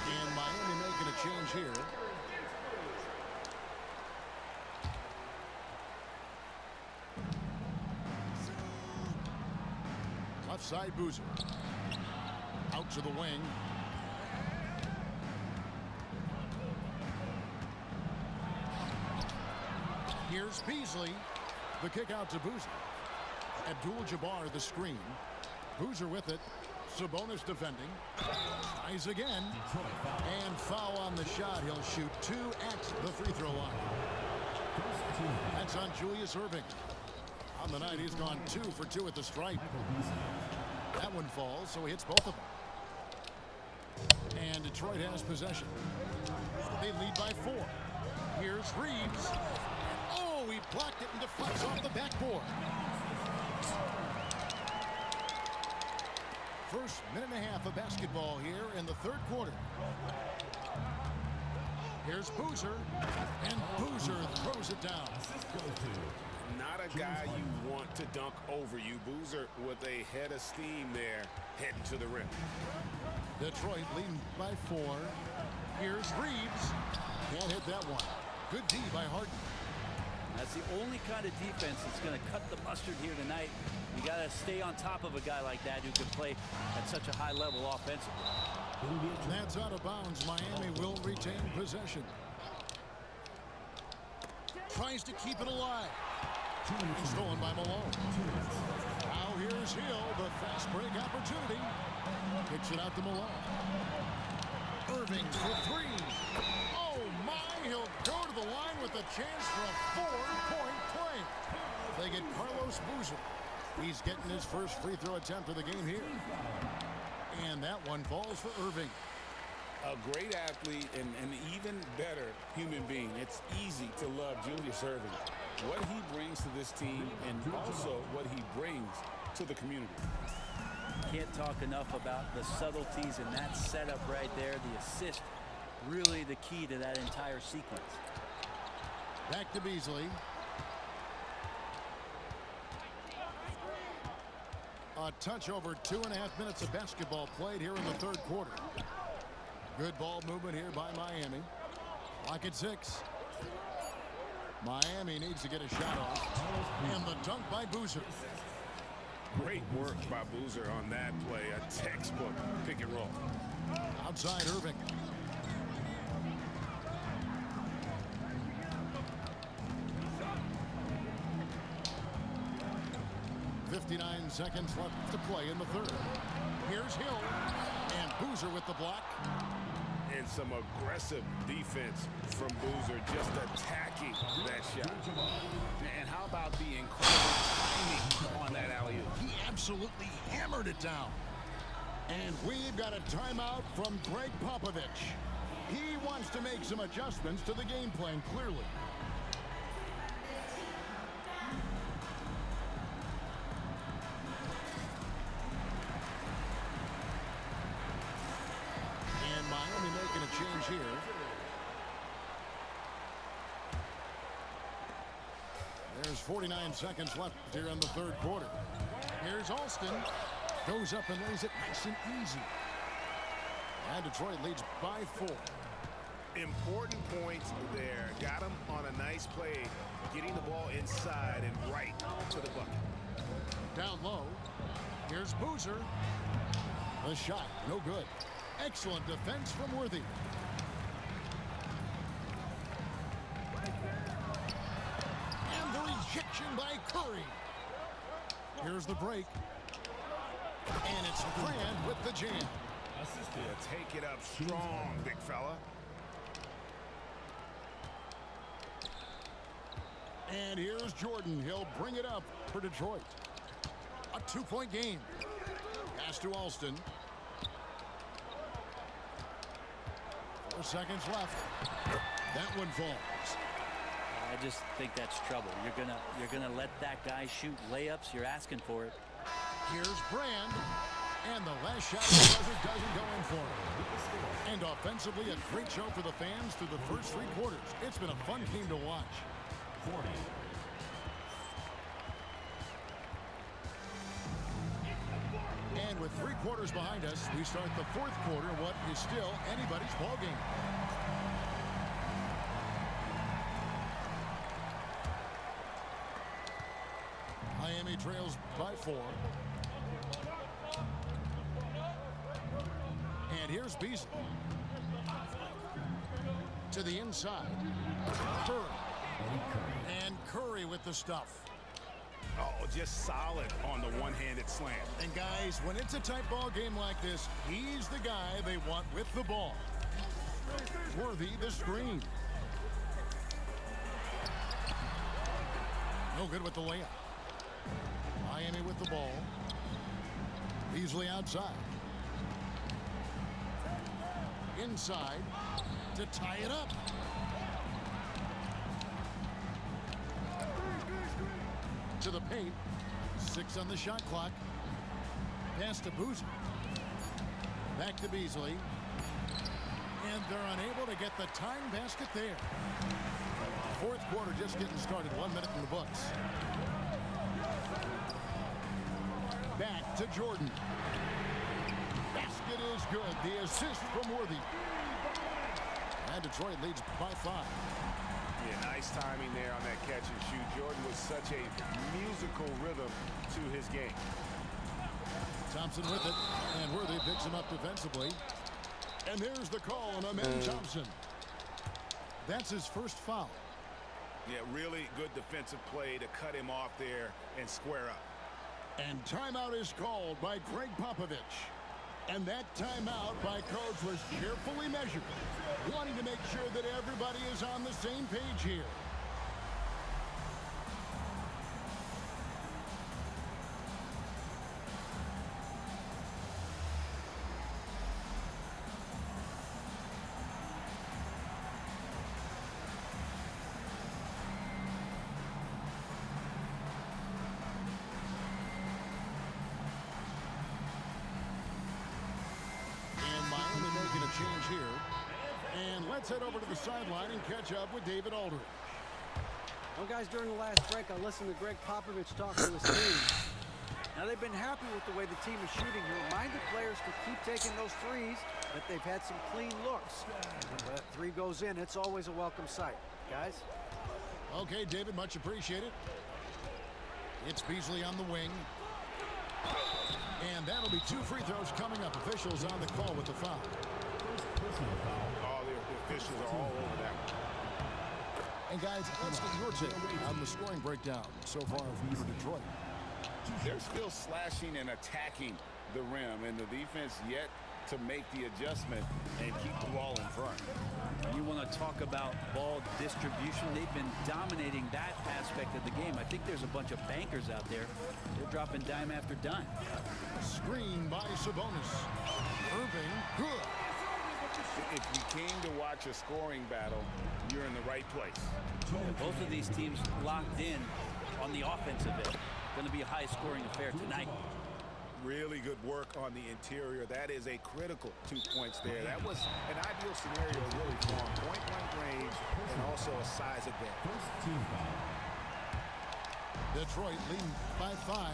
And Miami making a change here. Left side Boozer. Out to the wing. Here's Beasley. The kick out to Boozer. Abdul-Jabbar the screen. Boozer with it. Sabonis defending. Tries again. And foul on the shot. He'll shoot 2 at the free throw line. That's on Julius Erving. On the night, he's gone 2 for 2 at the stripe. That one falls, so he hits both of them. And Detroit has possession. They lead by 4. Here's Reeves. Oh, he blocked it and deflects off the backboard. First minute and a half of basketball here in the third quarter. Here's Boozer. And Boozer throws it down. Not a guy you want to dunk over you. Boozer with a head of steam there, heading to the rim. Detroit leading by 4. Here's Reeves. Can't hit that one. Good D by Harden. That's the only kind of defense that's going to cut the mustard here tonight. You got to stay on top of a guy like that who can play at such a high level offensively. That's out of bounds. Miami will retain possession. Tries to keep it alive. And stolen by Malone. Now here's Hill, the fast break opportunity. Kicks it out to Malone. Irving for 3. Oh my, he'll go to the line with a chance for a 4-point play. They get Carlos Boozer. He's getting his first free throw attempt of the game here. And that one falls for Irving. A great athlete and an even better human being. It's easy to love Julius Erving. What he brings to this team and also what he brings to the community. Can't talk enough about the subtleties in that setup right there. The assist, really the key to that entire sequence. Back to Beasley. A touch over 2.5 minutes of basketball played here in the third quarter. Good ball movement here by Miami. Lock at 6. Miami needs to get a shot off. And the dunk by Boozer. Great work by Boozer on that play. A textbook pick and roll. Outside Irving. .59 seconds left to play in the third. Here's Hill. And Boozer with the block. And some aggressive defense from Boozer, just attacking that shot. And how about the incredible timing on that alley-oop? He absolutely hammered it down. And we've got a timeout from Greg Popovich. He wants to make some adjustments to the game plan, clearly. Change here. There's 49 seconds left here in the third quarter. Here's Alston. Goes up and lays it nice and easy. And Detroit leads by 4. Important points there. Got him on a nice play, getting the ball inside and right to the bucket. Down low. Here's Boozer. The shot, no good. Excellent defense from Worthy. And the rejection by Curry. Here's the break. And it's Grant with the jam. Yeah, take it up strong, big fella. And here's Jordan. He'll bring it up for Detroit. A 2-point game. Pass to Alston. 4 seconds left. That one falls. I just think that's trouble. You're gonna let that guy shoot layups. You're asking for it. Here's Brand. And the last shot doesn't go in for him. And offensively, a great show for the fans through the first 3 quarters. It's been a fun game to watch. 40. And with 3 quarters behind us, we start the fourth quarter, what is still anybody's ball game. Miami trails by 4. And here's Beasley. To the inside. Curry. And Curry with the stuff. Oh, just solid on the one-handed slam. And guys, when it's a tight ball game like this, he's the guy they want with the ball. Worthy the screen. No good with the layup. Miami with the ball. Beasley outside. Inside to tie it up. To the paint. 6 on the shot clock. Pass to Boozer. Back to Beasley. And they're unable to get the time basket there. Fourth quarter just getting started. 1 minute in the books. Back to Jordan. Basket is good. The assist from Worthy. And Detroit leads by 5. Yeah, nice timing there on that catch and shoot. Jordan was such a musical rhythm to his game. Thompson with it. And Worthy picks him up defensively. And there's the call on Amen Thompson. That's his first foul. Yeah, really good defensive play to cut him off there and square up. And timeout is called by Greg Popovich. And that timeout by coach was carefully measured, wanting to make sure that everybody is on the same page here. Let's head over to the sideline and catch up with David Aldridge. Well, guys, during the last break, I listened to Greg Popovich talk to his team. Now, they've been happy with the way the team is shooting. He reminded players to keep taking those threes, that they've had some clean looks. When that three goes in, it's always a welcome sight. Guys? Okay, David, much appreciated. It's Beasley on the wing. And that'll be 2 free throws coming up. Officials on the call with the foul. All the officials are all over that one. And guys, let's get your take on the scoring breakdown so far for Detroit. They're still slashing and attacking the rim, and the defense yet to make the adjustment and keep the ball in front. You want to talk about ball distribution. They've been dominating that aspect of the game. I think there's a bunch of bankers out there. They're dropping dime after dime. Screen by Sabonis. Irving, good. If you came to watch a scoring battle, you're in the right place. Both of these teams locked in on the offensive end. Going to be a high-scoring affair tonight. Really good work on the interior. That is a critical 2 points there. That was an ideal scenario really for him. Point-blank range and also a size advantage. Detroit leading by 5.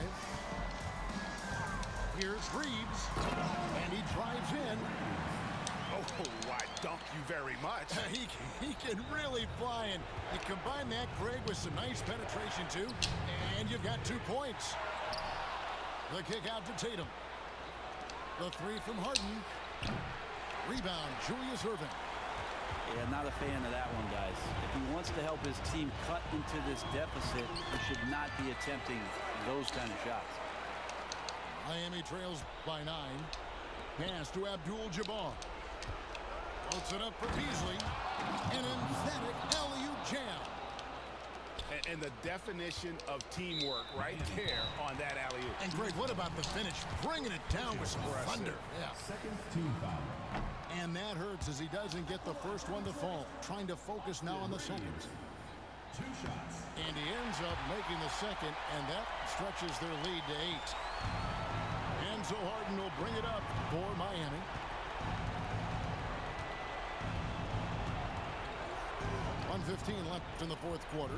Here's Reeves, and he drives in. Oh, why, thank you very much. He can really fly, and you combine that, Greg, with some nice penetration, too, and you've got 2 points. The kick out to Tatum. The three from Harden. Rebound, Julius Irving. Yeah, not a fan of that one, guys. If he wants to help his team cut into this deficit, he should not be attempting those kind of shots. Miami trails by 9. Pass to Abdul-Jabbar. Floats it up for Beasley. An emphatic alley-oop jam. And the definition of teamwork right there on that alley-oop. And Greg, what about the finish? Bringing it down with some thunder. Yeah. Second team foul. And that hurts as he doesn't get the first one to fall. Trying to focus now on the second. 2 shots. And he ends up making the second, and that stretches their lead to 8. And so Harden will bring it up for Miami. .115 left in the fourth quarter.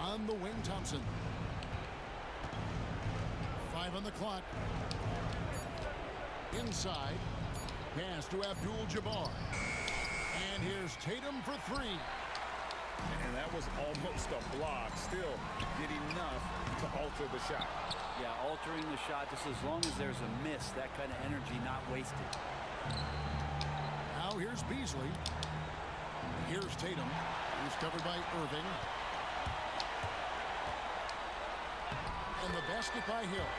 On the wing, Thompson. 5 on the clock. Inside. Pass to Abdul-Jabbar. And here's Tatum for 3. And that was almost a block. Still did enough to alter the shot. Yeah, altering the shot just as long as there's a miss. That kind of energy not wasted. Now here's Beasley. Here's Tatum. He's covered by Irving. And the basket by Hill.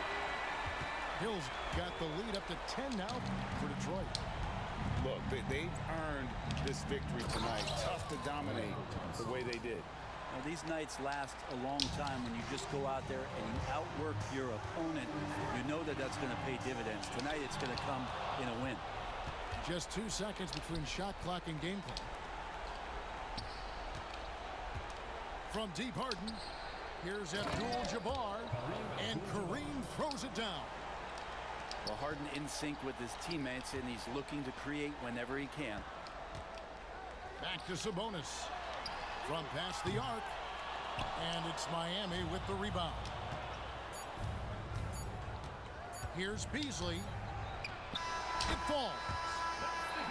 Hill's got the lead up to 10 now for Detroit. Look, they've earned this victory tonight. Tough to dominate the way they did. Now, these nights last a long time when you just go out there and you outwork your opponent. You know that that's going to pay dividends. Tonight it's going to come in a win. Just 2 seconds between shot clock and gameplay. From deep Harden, here's Abdul-Jabbar, and Kareem throws it down. Well, Harden in sync with his teammates, and he's looking to create whenever he can. Back to Sabonis. From past the arc, and it's Miami with the rebound. Here's Beasley. It falls.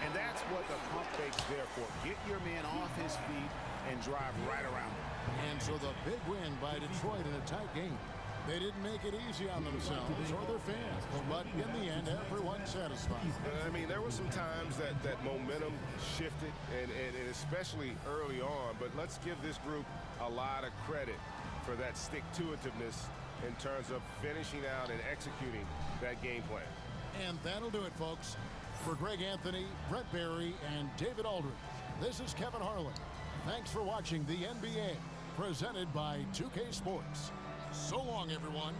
And that's what the pump fake's there for. Get your man off his feet and drive right around him. And so the big win by Detroit in a tight game. They didn't make it easy on themselves or their fans, but in the end, everyone's satisfied. I mean, there were some times that momentum shifted, and especially early on, but let's give this group a lot of credit for that stick-to-itiveness in terms of finishing out and executing that game plan. And that'll do it, folks. For Greg Anthony, Brett Barry, and David Aldridge, this is Kevin Harlan. Thanks for watching the NBA, presented by 2K Sports. So long, everyone.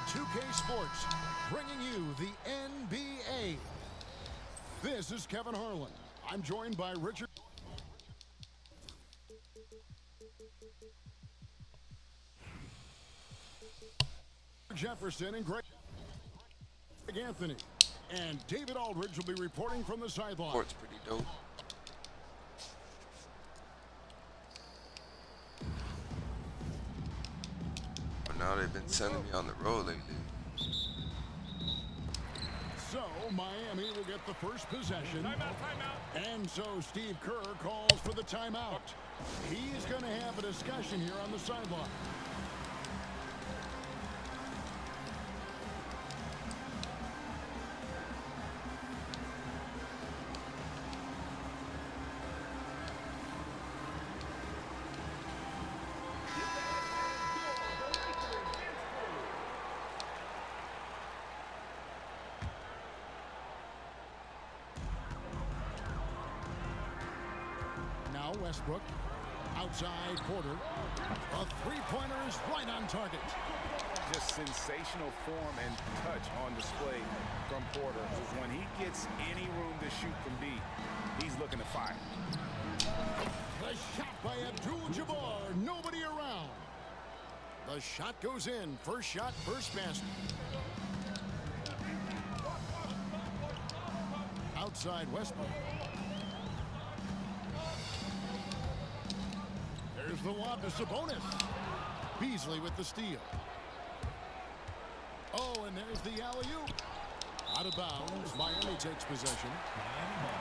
2K Sports, bringing you the NBA. This is Kevin Harlan. I'm joined by Richard Jefferson and Greg Anthony. And David Aldridge will be reporting from the sideline. Court's pretty dope. But now they've been sending me on the road lately. So Miami will get the first possession. Timeout. And so Steve Kerr calls for the timeout. He's going to have a discussion here on the sideline. Westbrook, outside Porter. A three-pointer is right on target. Just sensational form and touch on display from Porter. When he gets any room to shoot from deep, he's looking to fire. The shot by Abdul-Jabbar. Nobody around. The shot goes in. First shot, first basket. Outside Westbrook. There's the lob to Sabonis. Beasley with the steal. Oh, and there's the alley-oop. Out of bounds. Miami takes possession.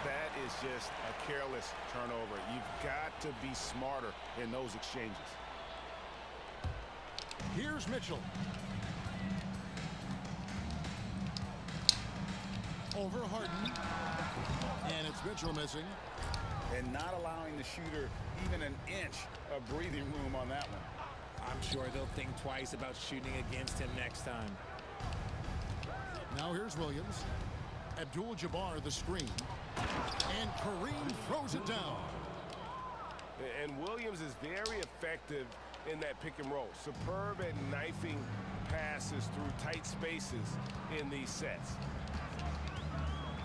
That is just a careless turnover. You've got to be smarter in those exchanges. Here's Mitchell. Over Harden. And it's Mitchell missing. And not allowing the shooter even an inch of breathing room on that one. I'm sure they'll think twice about shooting against him next time. Now here's Williams. Abdul-Jabbar the screen. And Kareem throws it down. And Williams is very effective in that pick and roll. Superb at knifing passes through tight spaces in these sets.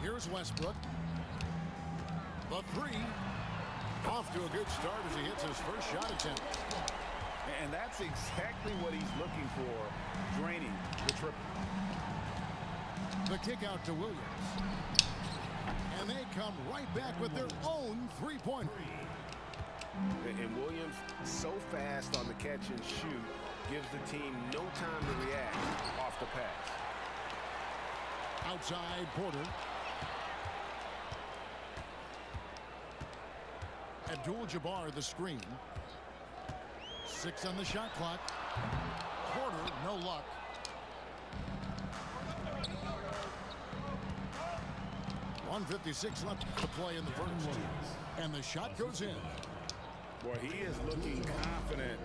Here's Westbrook. The three. Off to a good start as he hits his first shot attempt. And that's exactly what he's looking for, draining the triple. The kick out to Williams. And they come right back with their own three-pointer. And Williams, so fast on the catch and shoot, gives the team no time to react off the pass. Outside Porter. Abdul-Jabbar the screen. 6 on the shot clock. Porter, no luck. .156 left to play in the first. And the shot goes in. Boy, he is looking confident.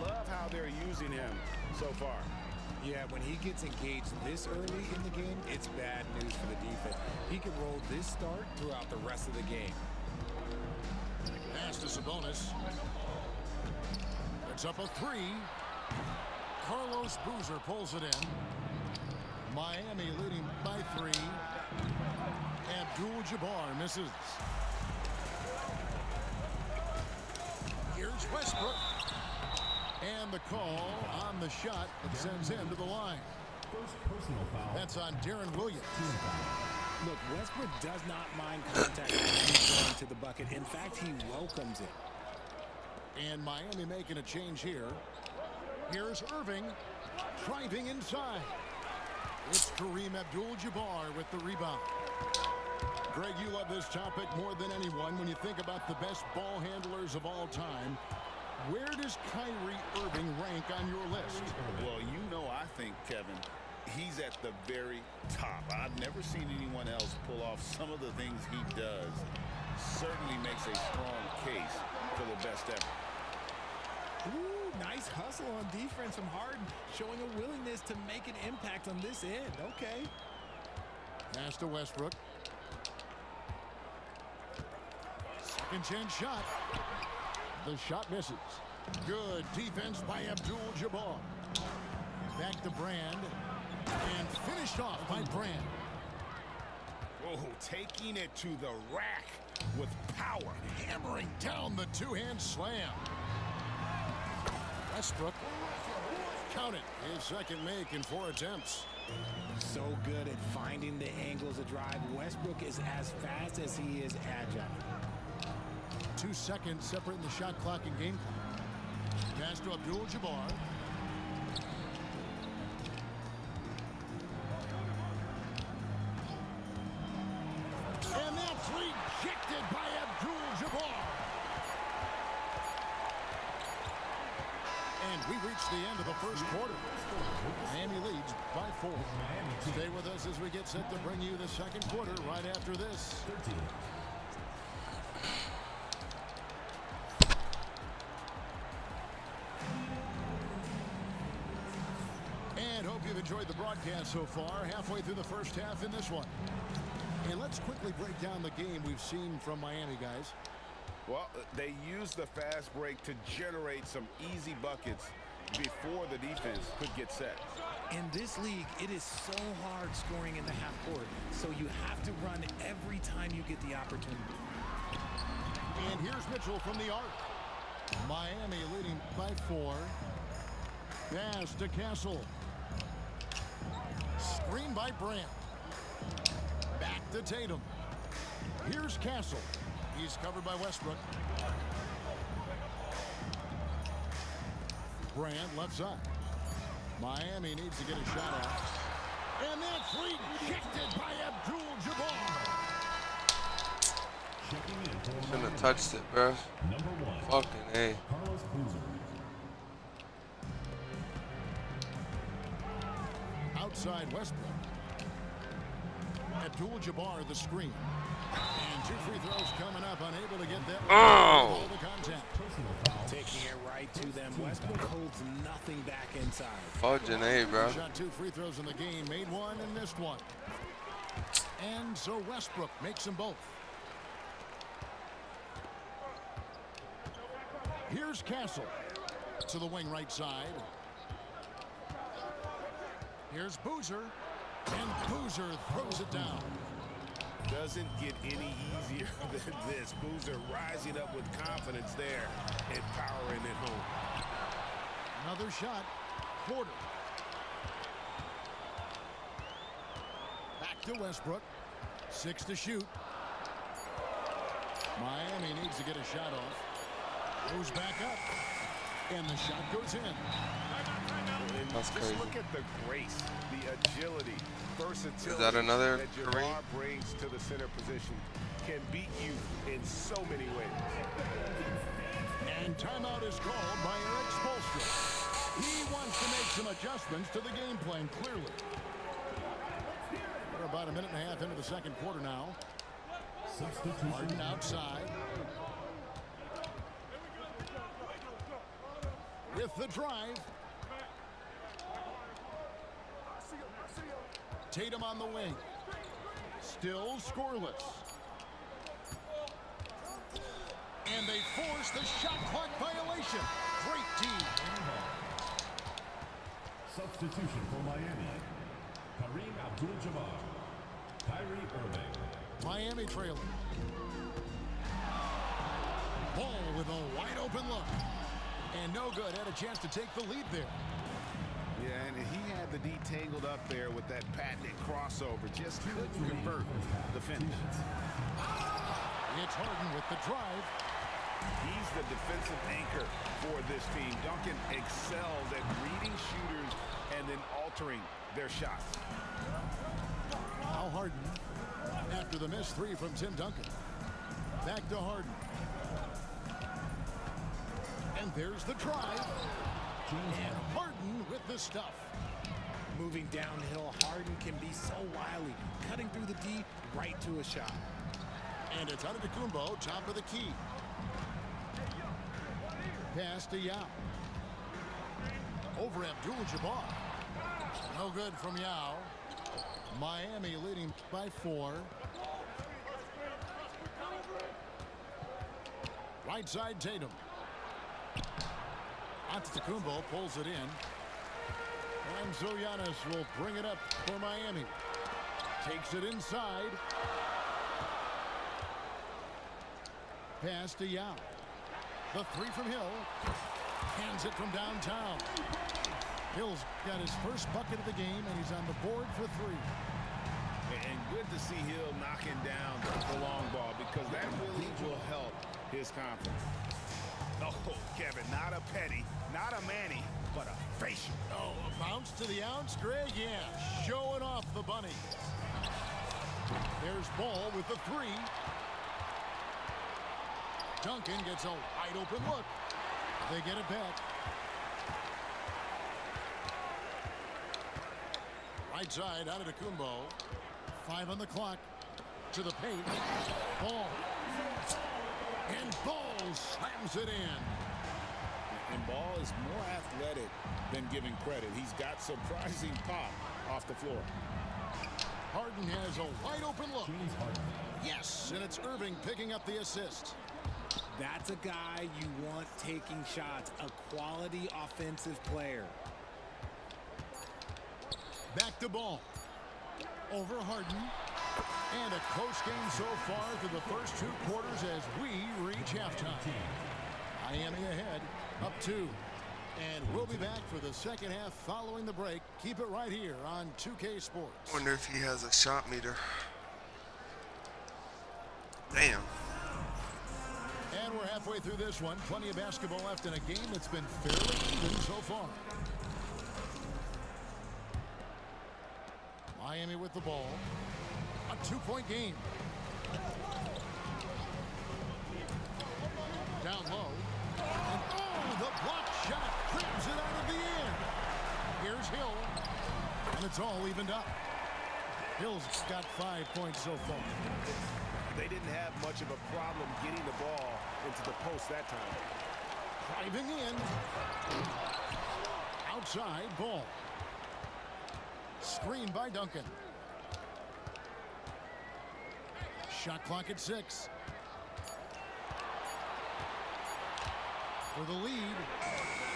Love how they're using him so far. Yeah, when he gets engaged this early in the game, it's bad news for the defense. He can roll this start throughout the rest of the game. Pass to Sabonis. It's up a three. Carlos Boozer pulls it in. Miami leading by 3. Abdul-Jabbar misses. Here's Westbrook. And the call on the shot that sends him to the line. First personal foul. That's on Darren Williams. Look, Westbrook does not mind contact going to the bucket. In fact, he welcomes it. And Miami making a change here. Here's Irving driving inside. It's Kareem Abdul-Jabbar with the rebound. Greg, you love this topic more than anyone. When you think about the best ball handlers of all time, where does Kyrie Irving rank on your list? Well, you know, I think, Kevin, he's at the very top. I've never seen anyone else pull off some of the things he does. Certainly makes a strong case for the best ever. Ooh, nice hustle on defense from Harden, showing a willingness to make an impact on this end. Okay. Pass to Westbrook. Second chance shot. The shot misses. Good defense by Abdul-Jabbar. Back to Brand. And finished off by Brand. Oh, taking it to the rack with power. Hammering down the two-hand slam. Westbrook. Count it. His second make in 4 attempts. So good at finding the angles of drive. Westbrook is as fast as he is agile. 2 seconds separating the shot clock and game clock. Pass to Abdul-Jabbar. And that's rejected by Abdul-Jabbar. And we reach the end of the first quarter. Miami leads by 4. Stay with us as we get set to bring you the second quarter right after this. And hope you've enjoyed the broadcast so far. Halfway through the first half in this one. And let's quickly break down the game we've seen from Miami, guys. Well, they used the fast break to generate some easy buckets before the defense could get set. In this league, it is so hard scoring in the half court, so you have to run every time you get the opportunity. And here's Mitchell from the arc. Miami leading by 4. Pass to Castle. Screen by Brand. Back to Tatum. Here's Castle. He's covered by Westbrook. Brand left side. Miami needs to get a shot off. And that's rejected by Abdul-Jabbar. Shouldn't have touched it, bro. Fucking A. Outside Westbrook. Abdul-Jabbar the screen. And 2 free throws coming up, unable to get that. Oh! The contact. Taking it right to them. Westbrook holds nothing back inside. Fudging A, bro. Shot 2 free throws in the game, made 1 and missed 1. And so Westbrook makes them both. Here's Castle to the wing right side. Here's Boozer, and Boozer throws it down. Doesn't get any easier than this. Boozer rising up with confidence there and powering it home. Another shot. Porter. Back to Westbrook. 6 to shoot. Miami needs to get a shot off. Goes back up. And the shot goes in. That's crazy. Just look at the grace, the agility, versatility Is that another that Kareem? Jabbar brings to the center position. Can beat you in so many ways. And timeout is called by Eric Spoelstra. He wants to make some adjustments to the game plan, clearly. We're about a minute and a half into the second quarter now. Harden outside. With the drive. Tatum on the wing. Still scoreless. And they force the shot clock violation. Great D. Substitution for Miami. Kareem Abdul-Jabbar. Kyrie Irving. Miami trailing. Ball with a wide open look. And no good. Had a chance to take the lead there. Yeah, and he had the D tangled up there with that patented crossover. Just couldn't convert the finish. It's Harden with the drive. He's the defensive anchor for this team. Duncan excels at reading shooters and then altering their shots. Now Harden after the missed 3 from Tim Duncan. Back to Harden. And there's the drive. And Harden with the stuff. Moving downhill, Harden can be so wily. Cutting through the D, right to a shot. And it's Antetokounmpo, top of the key. Pass to Yao. Over Abdul-Jabbar. No good from Yao. Miami leading by 4. Right side Tatum. Antetokounmpo pulls it in. And so Giannis will bring it up for Miami. Takes it inside. Pass to Yao. The three from Hill. Hands it from downtown. Hill's got his first bucket of the game, and he's on the board for three. And good to see Hill knocking down the long ball because that really will help his confidence. Oh, Kevin, not a Petty, not a Manny, but a facial. Oh, a bounce to the ounce, Greg? Yeah, showing off the bunny. There's Ball with the three. Duncan gets a wide open look. They get it back. Right side out of Kumbo. 5 on the clock. To the paint. Ball. And Ball slams it in. And Ball is more athletic than giving credit. He's got surprising pop off the floor. Harden has a wide open look. Yes, and it's Irving picking up the assist. That's a guy you want taking shots, a quality offensive player. Back to Ball. Over Harden. And a close game so far through the first 2 quarters as we reach halftime. Miami ahead, up 2. And we'll be back for the second half following the break. Keep it right here on 2K Sports. Wonder if he has a shot meter. Damn. And we're halfway through this one. Plenty of basketball left in a game that's been fairly even so far. Miami with the ball. A 2-point game. Down low. And oh, the block shot cribs it out of the end. Here's Hill. And it's all evened up. Hill's got 5 points so far. They didn't have much of a problem getting the ball into the post that time. Driving in. Outside Ball. Screen by Duncan. Shot clock at 6. For the lead.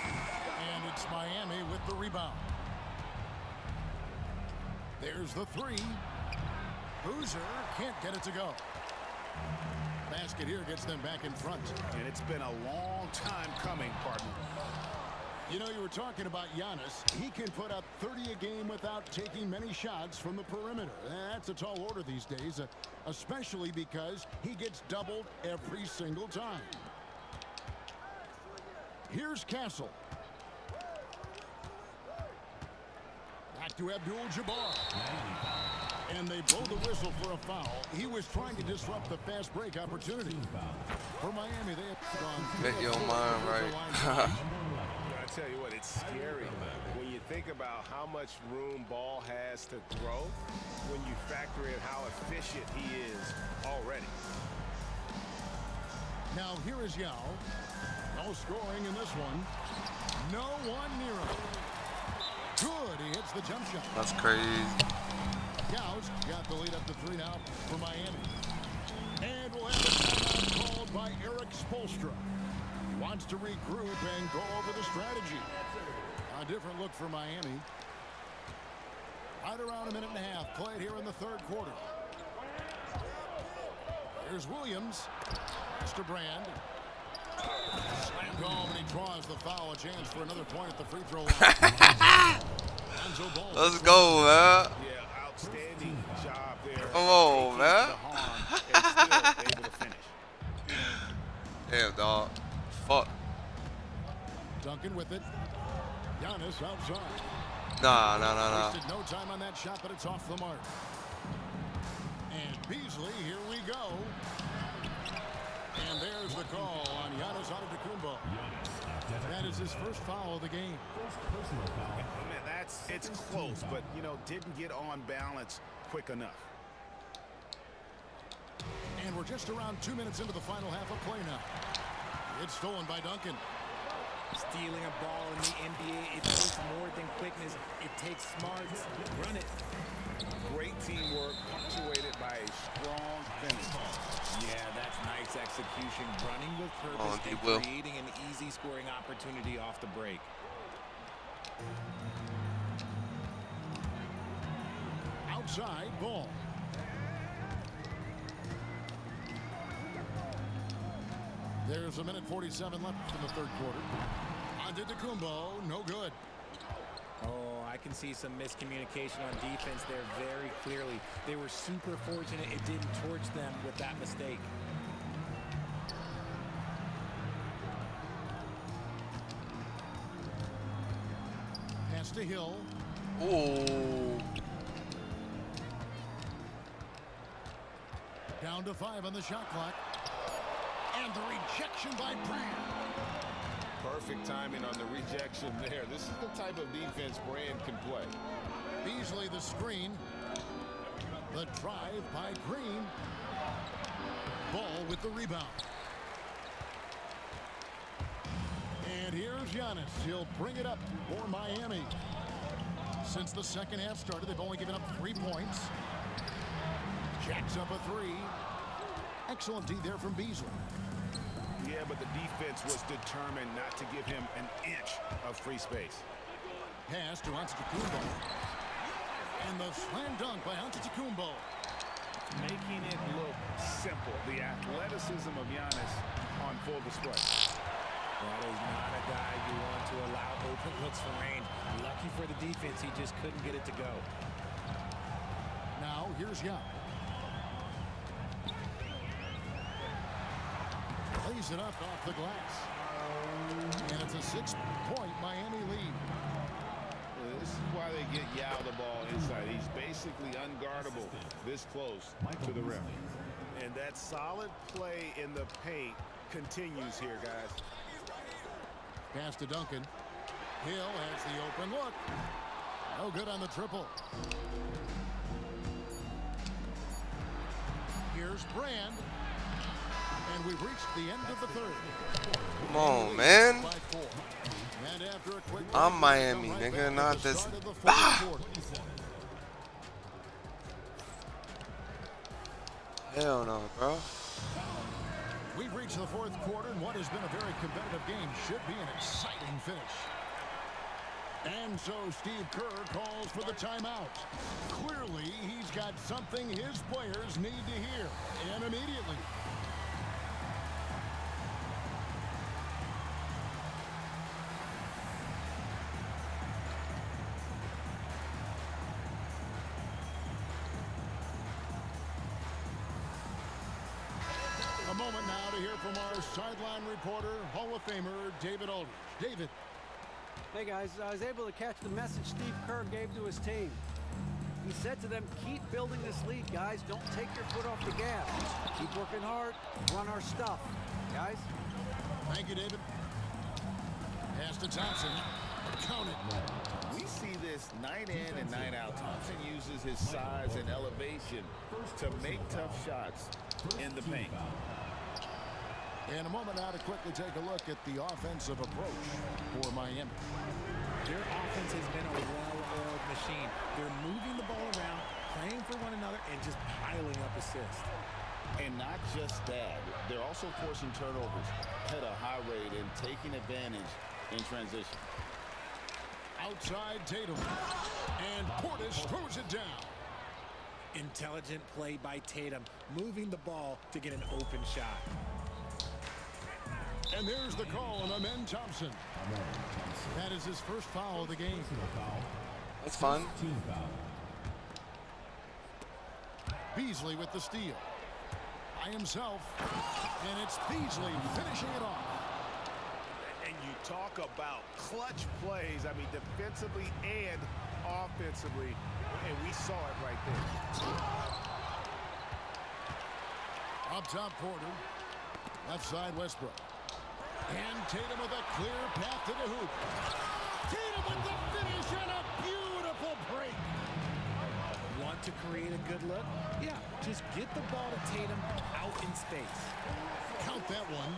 And it's Miami with the rebound. There's the three. Boozer can't get it to go. Basket here gets them back in front. And it's been a long time coming, partner. You know, you were talking about Giannis. He can put up 30 a game without taking many shots from the perimeter. That's a tall order these days, especially because he gets doubled every single time. Here's Castle. Back to Abdul-Jabbar. And they blow the whistle for a foul. He was trying to disrupt the fast break opportunity. For Miami, they have gone. Bet your mind right. I tell you what, it's scary when you think about how much room Ball has to grow when you factor in how efficient he is already. Now here is Yao. No scoring in this one. No one near him. Good, he hits the jump shot. That's crazy. Yao's got the lead up to 3 now for Miami. And we'll have a timeout called by Eric Spoelstra. He wants to regroup and go over the strategy. A different look for Miami. Right around a minute and a half played here in the 3rd quarter. Here's Williams. Mr. Brand. Slammed home and he draws the foul. A chance for another point at the free throw line. Let's go, man. Yeah, outstanding job there. Come on, man. And still able to finish. Damn, dog. Fuck. Duncan with it. Giannis outside. Nah. Wasted no time on that shot, but it's off the mark. And Beasley, here we go. And there's the call on Giannis Antetokounmpo. That is his first foul of the game. Man, it's close, but, you know, didn't get on balance quick enough. And we're just around 2 minutes into the final half of play now. It's stolen by Duncan. Stealing a ball in the NBA, it takes more than quickness. It takes smarts. Run it. Great teamwork punctuated by a strong finish. Yeah, that's nice execution. Running with purpose and creating an easy scoring opportunity off the break. inside, ball. There's a minute 47 left in the third quarter. Antetokounmpo, no good. Oh, I can see some miscommunication on defense there very clearly. They were super fortunate it didn't torch them with that mistake. Pass to Hill. Oh. Down to 5 on the shot clock. And the rejection by Brand. Perfect timing on the rejection there. This is the type of defense Brand can play. Beasley the screen. The drive by Green. Ball with the rebound. And here's Giannis. He'll bring it up for Miami. Since the second half started, they've only given up 3 points. Jacks up a 3. Excellent D there from Beasley. Yeah, but the defense was determined not to give him an inch of free space. Pass to Antetokounmpo. And the slam dunk by Antetokounmpo. Making it look simple. The athleticism of Giannis on full display. That is not a guy you want to allow open looks for rain. Lucky for the defense, he just couldn't get it to go. Now, here's Young. Plays it up off the glass. And it's a 6-point Miami lead. This is why they get Yao the ball inside. He's basically unguardable this close to the rim. And that solid play in the paint continues here, guys. Pass to Duncan. Hill has the open look. No good on the triple. Here's Brand. And we've reached the end of the third. Come on, man. And after a quick I'm Miami, nigga, not this. Hell no, bro. We've reached the fourth quarter, and what has been a very competitive game should be an exciting finish. And so Steve Kerr calls for the timeout. Clearly, he's got something his players need to hear, and immediately. A moment now to hear from our sideline reporter, Hall of Famer David Aldridge. David. Hey guys, I was able to catch the message Steve Kerr gave to his team. He said to them, keep building this lead, guys. Don't take your foot off the gas. Keep working hard, run our stuff, guys. Thank you, David. Pass to Thompson. Count it. We see this night in and night out. Thompson uses his size and elevation to make tough shots in the paint. And a moment now to quickly take a look at the offensive approach for Miami. Their offense has been a well-oiled machine. They're moving the ball around, playing for one another, and just piling up assists. And not just that, they're also forcing turnovers at a high rate and taking advantage in transition. Outside Tatum. And Portis throws it down. Intelligent play by Tatum, moving the ball to get an open shot. And there's the call on Amen Thompson. That is his first foul of the game. That's fun. Beasley with the steal. By himself. And it's Beasley finishing it off. And you talk about clutch plays, I mean, defensively and offensively. And we saw it right there. Up top Porter. Left side Westbrook. And Tatum with a clear path to the hoop. Tatum with the finish and a beautiful break. Want to create a good look? Yeah, just get the ball to Tatum out in space. Count that one.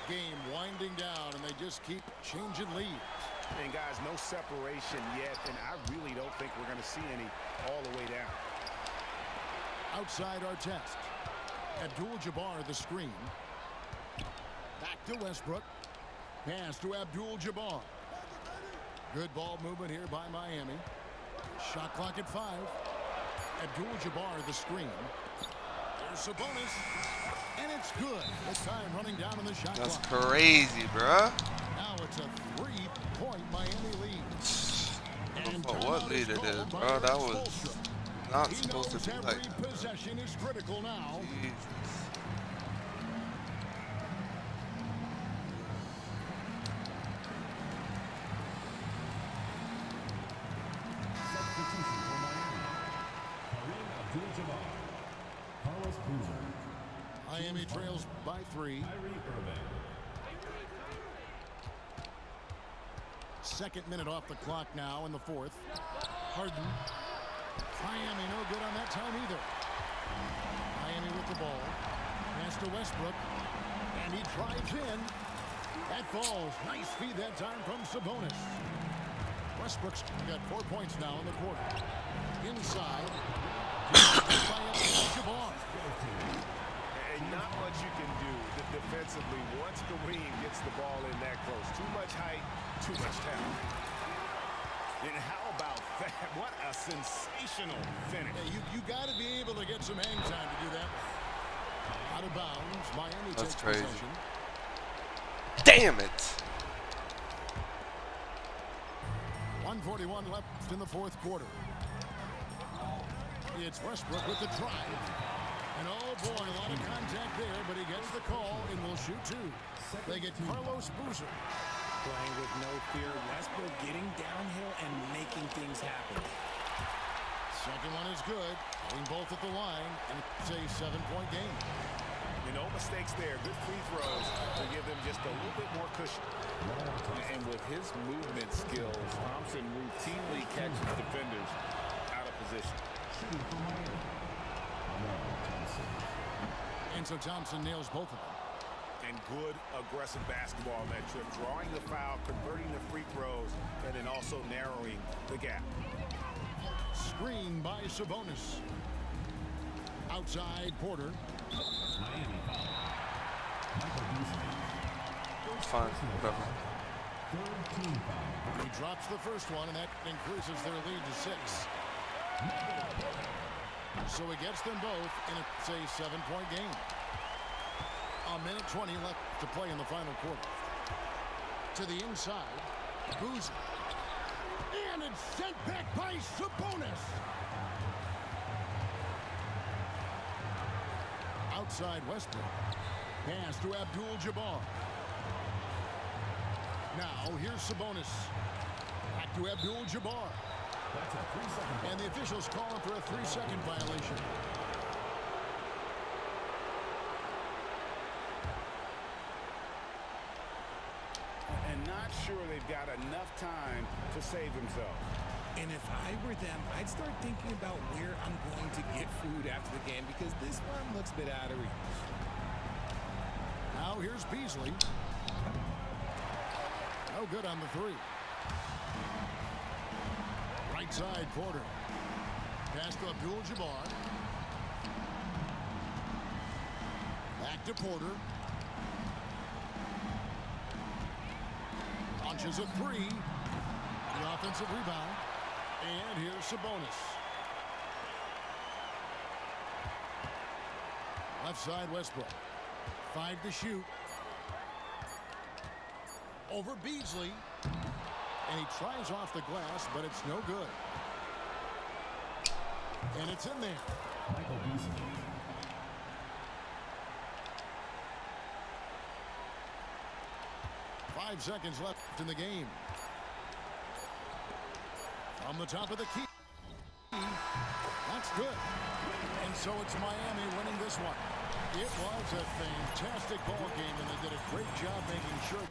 Game winding down, and they just keep changing leads. And guys, no separation yet, and I really don't think we're going to see any all the way down. Outside Artest. Abdul-Jabbar the screen. Back to Westbrook. Pass to Abdul-Jabbar. Good ball movement here by Miami. Shot clock at 5. Abdul-Jabbar the screen. There's Sabonis. And it's good. With time running down on the shot That's clock. crazy, bruh. Now it's a 3-point Miami lead. And What lead it is, bro? That was not supposed to be like every that. possession is critical now. Jesus. Substitution for Miami. Kareem Abdul-Jabbar. Carlos Boozer. Miami trails by 3. Kyrie Irving. Second minute off the clock now in the 4th. Harden. Miami no good on that time either. Miami with the ball. Pass to Westbrook. And he drives in. That falls. Nice feed that time from Sabonis. Westbrook's got 4 points now in the quarter. Inside. Jabbar. And not much you can do defensively once Kareem gets the ball in that close. Too much height, too much talent. And how about that? What a sensational finish. Yeah, you got to be able to get some hang time to do that. Out of bounds. Miami That's takes crazy. possession. Damn it. 1:41 left in the 4th quarter. It's Westbrook with the drive. And oh boy, a lot of contact there, but he gets the call and will shoot 2. They get Carlos Boozer. Playing with no fear. Westbrook getting downhill and making things happen. Second one is good. Getting both at the line, and it's a 7-point game. No mistakes there. Good free throws to give them just a little bit more cushion. And with his movement skills, Thompson routinely catches defenders out of position. And so Thompson nails both of them. And good aggressive basketball on that trip. Drawing the foul, converting the free throws, and then also narrowing the gap. Screen by Sabonis. Outside Porter. Miami foul. Michael Beasley. Fine, whatever. Third team foul. He drops the first one, and that increases their lead to 6. So he gets them both, and it's a 7-point game. A minute 20 left to play in the final quarter. To the inside, Boozer. And it's sent back by Sabonis. Outside Westbrook. Pass to Abdul-Jabbar. Now here's Sabonis. Back to Abdul-Jabbar. That's a 3-second. And the officials call him for a 3-second violation. And not sure they've got enough time to save themselves. And if I were them, I'd start thinking about where I'm going to get food after the game because this one looks a bit out of reach. Now here's Beasley. No good on the 3. Right side, Porter. Pass to Abdul-Jabbar. Back to Porter. Launches a 3. The offensive rebound. And here's Sabonis. Left side, Westbrook. 5 to shoot. Over Beasley. And he tries off the glass, but it's no good. And it's in there. Michael Beasley. Five seconds left in the game. From the top of the key. That's good. And so it's Miami winning this one. It was a fantastic ball game, and they did a great job making sure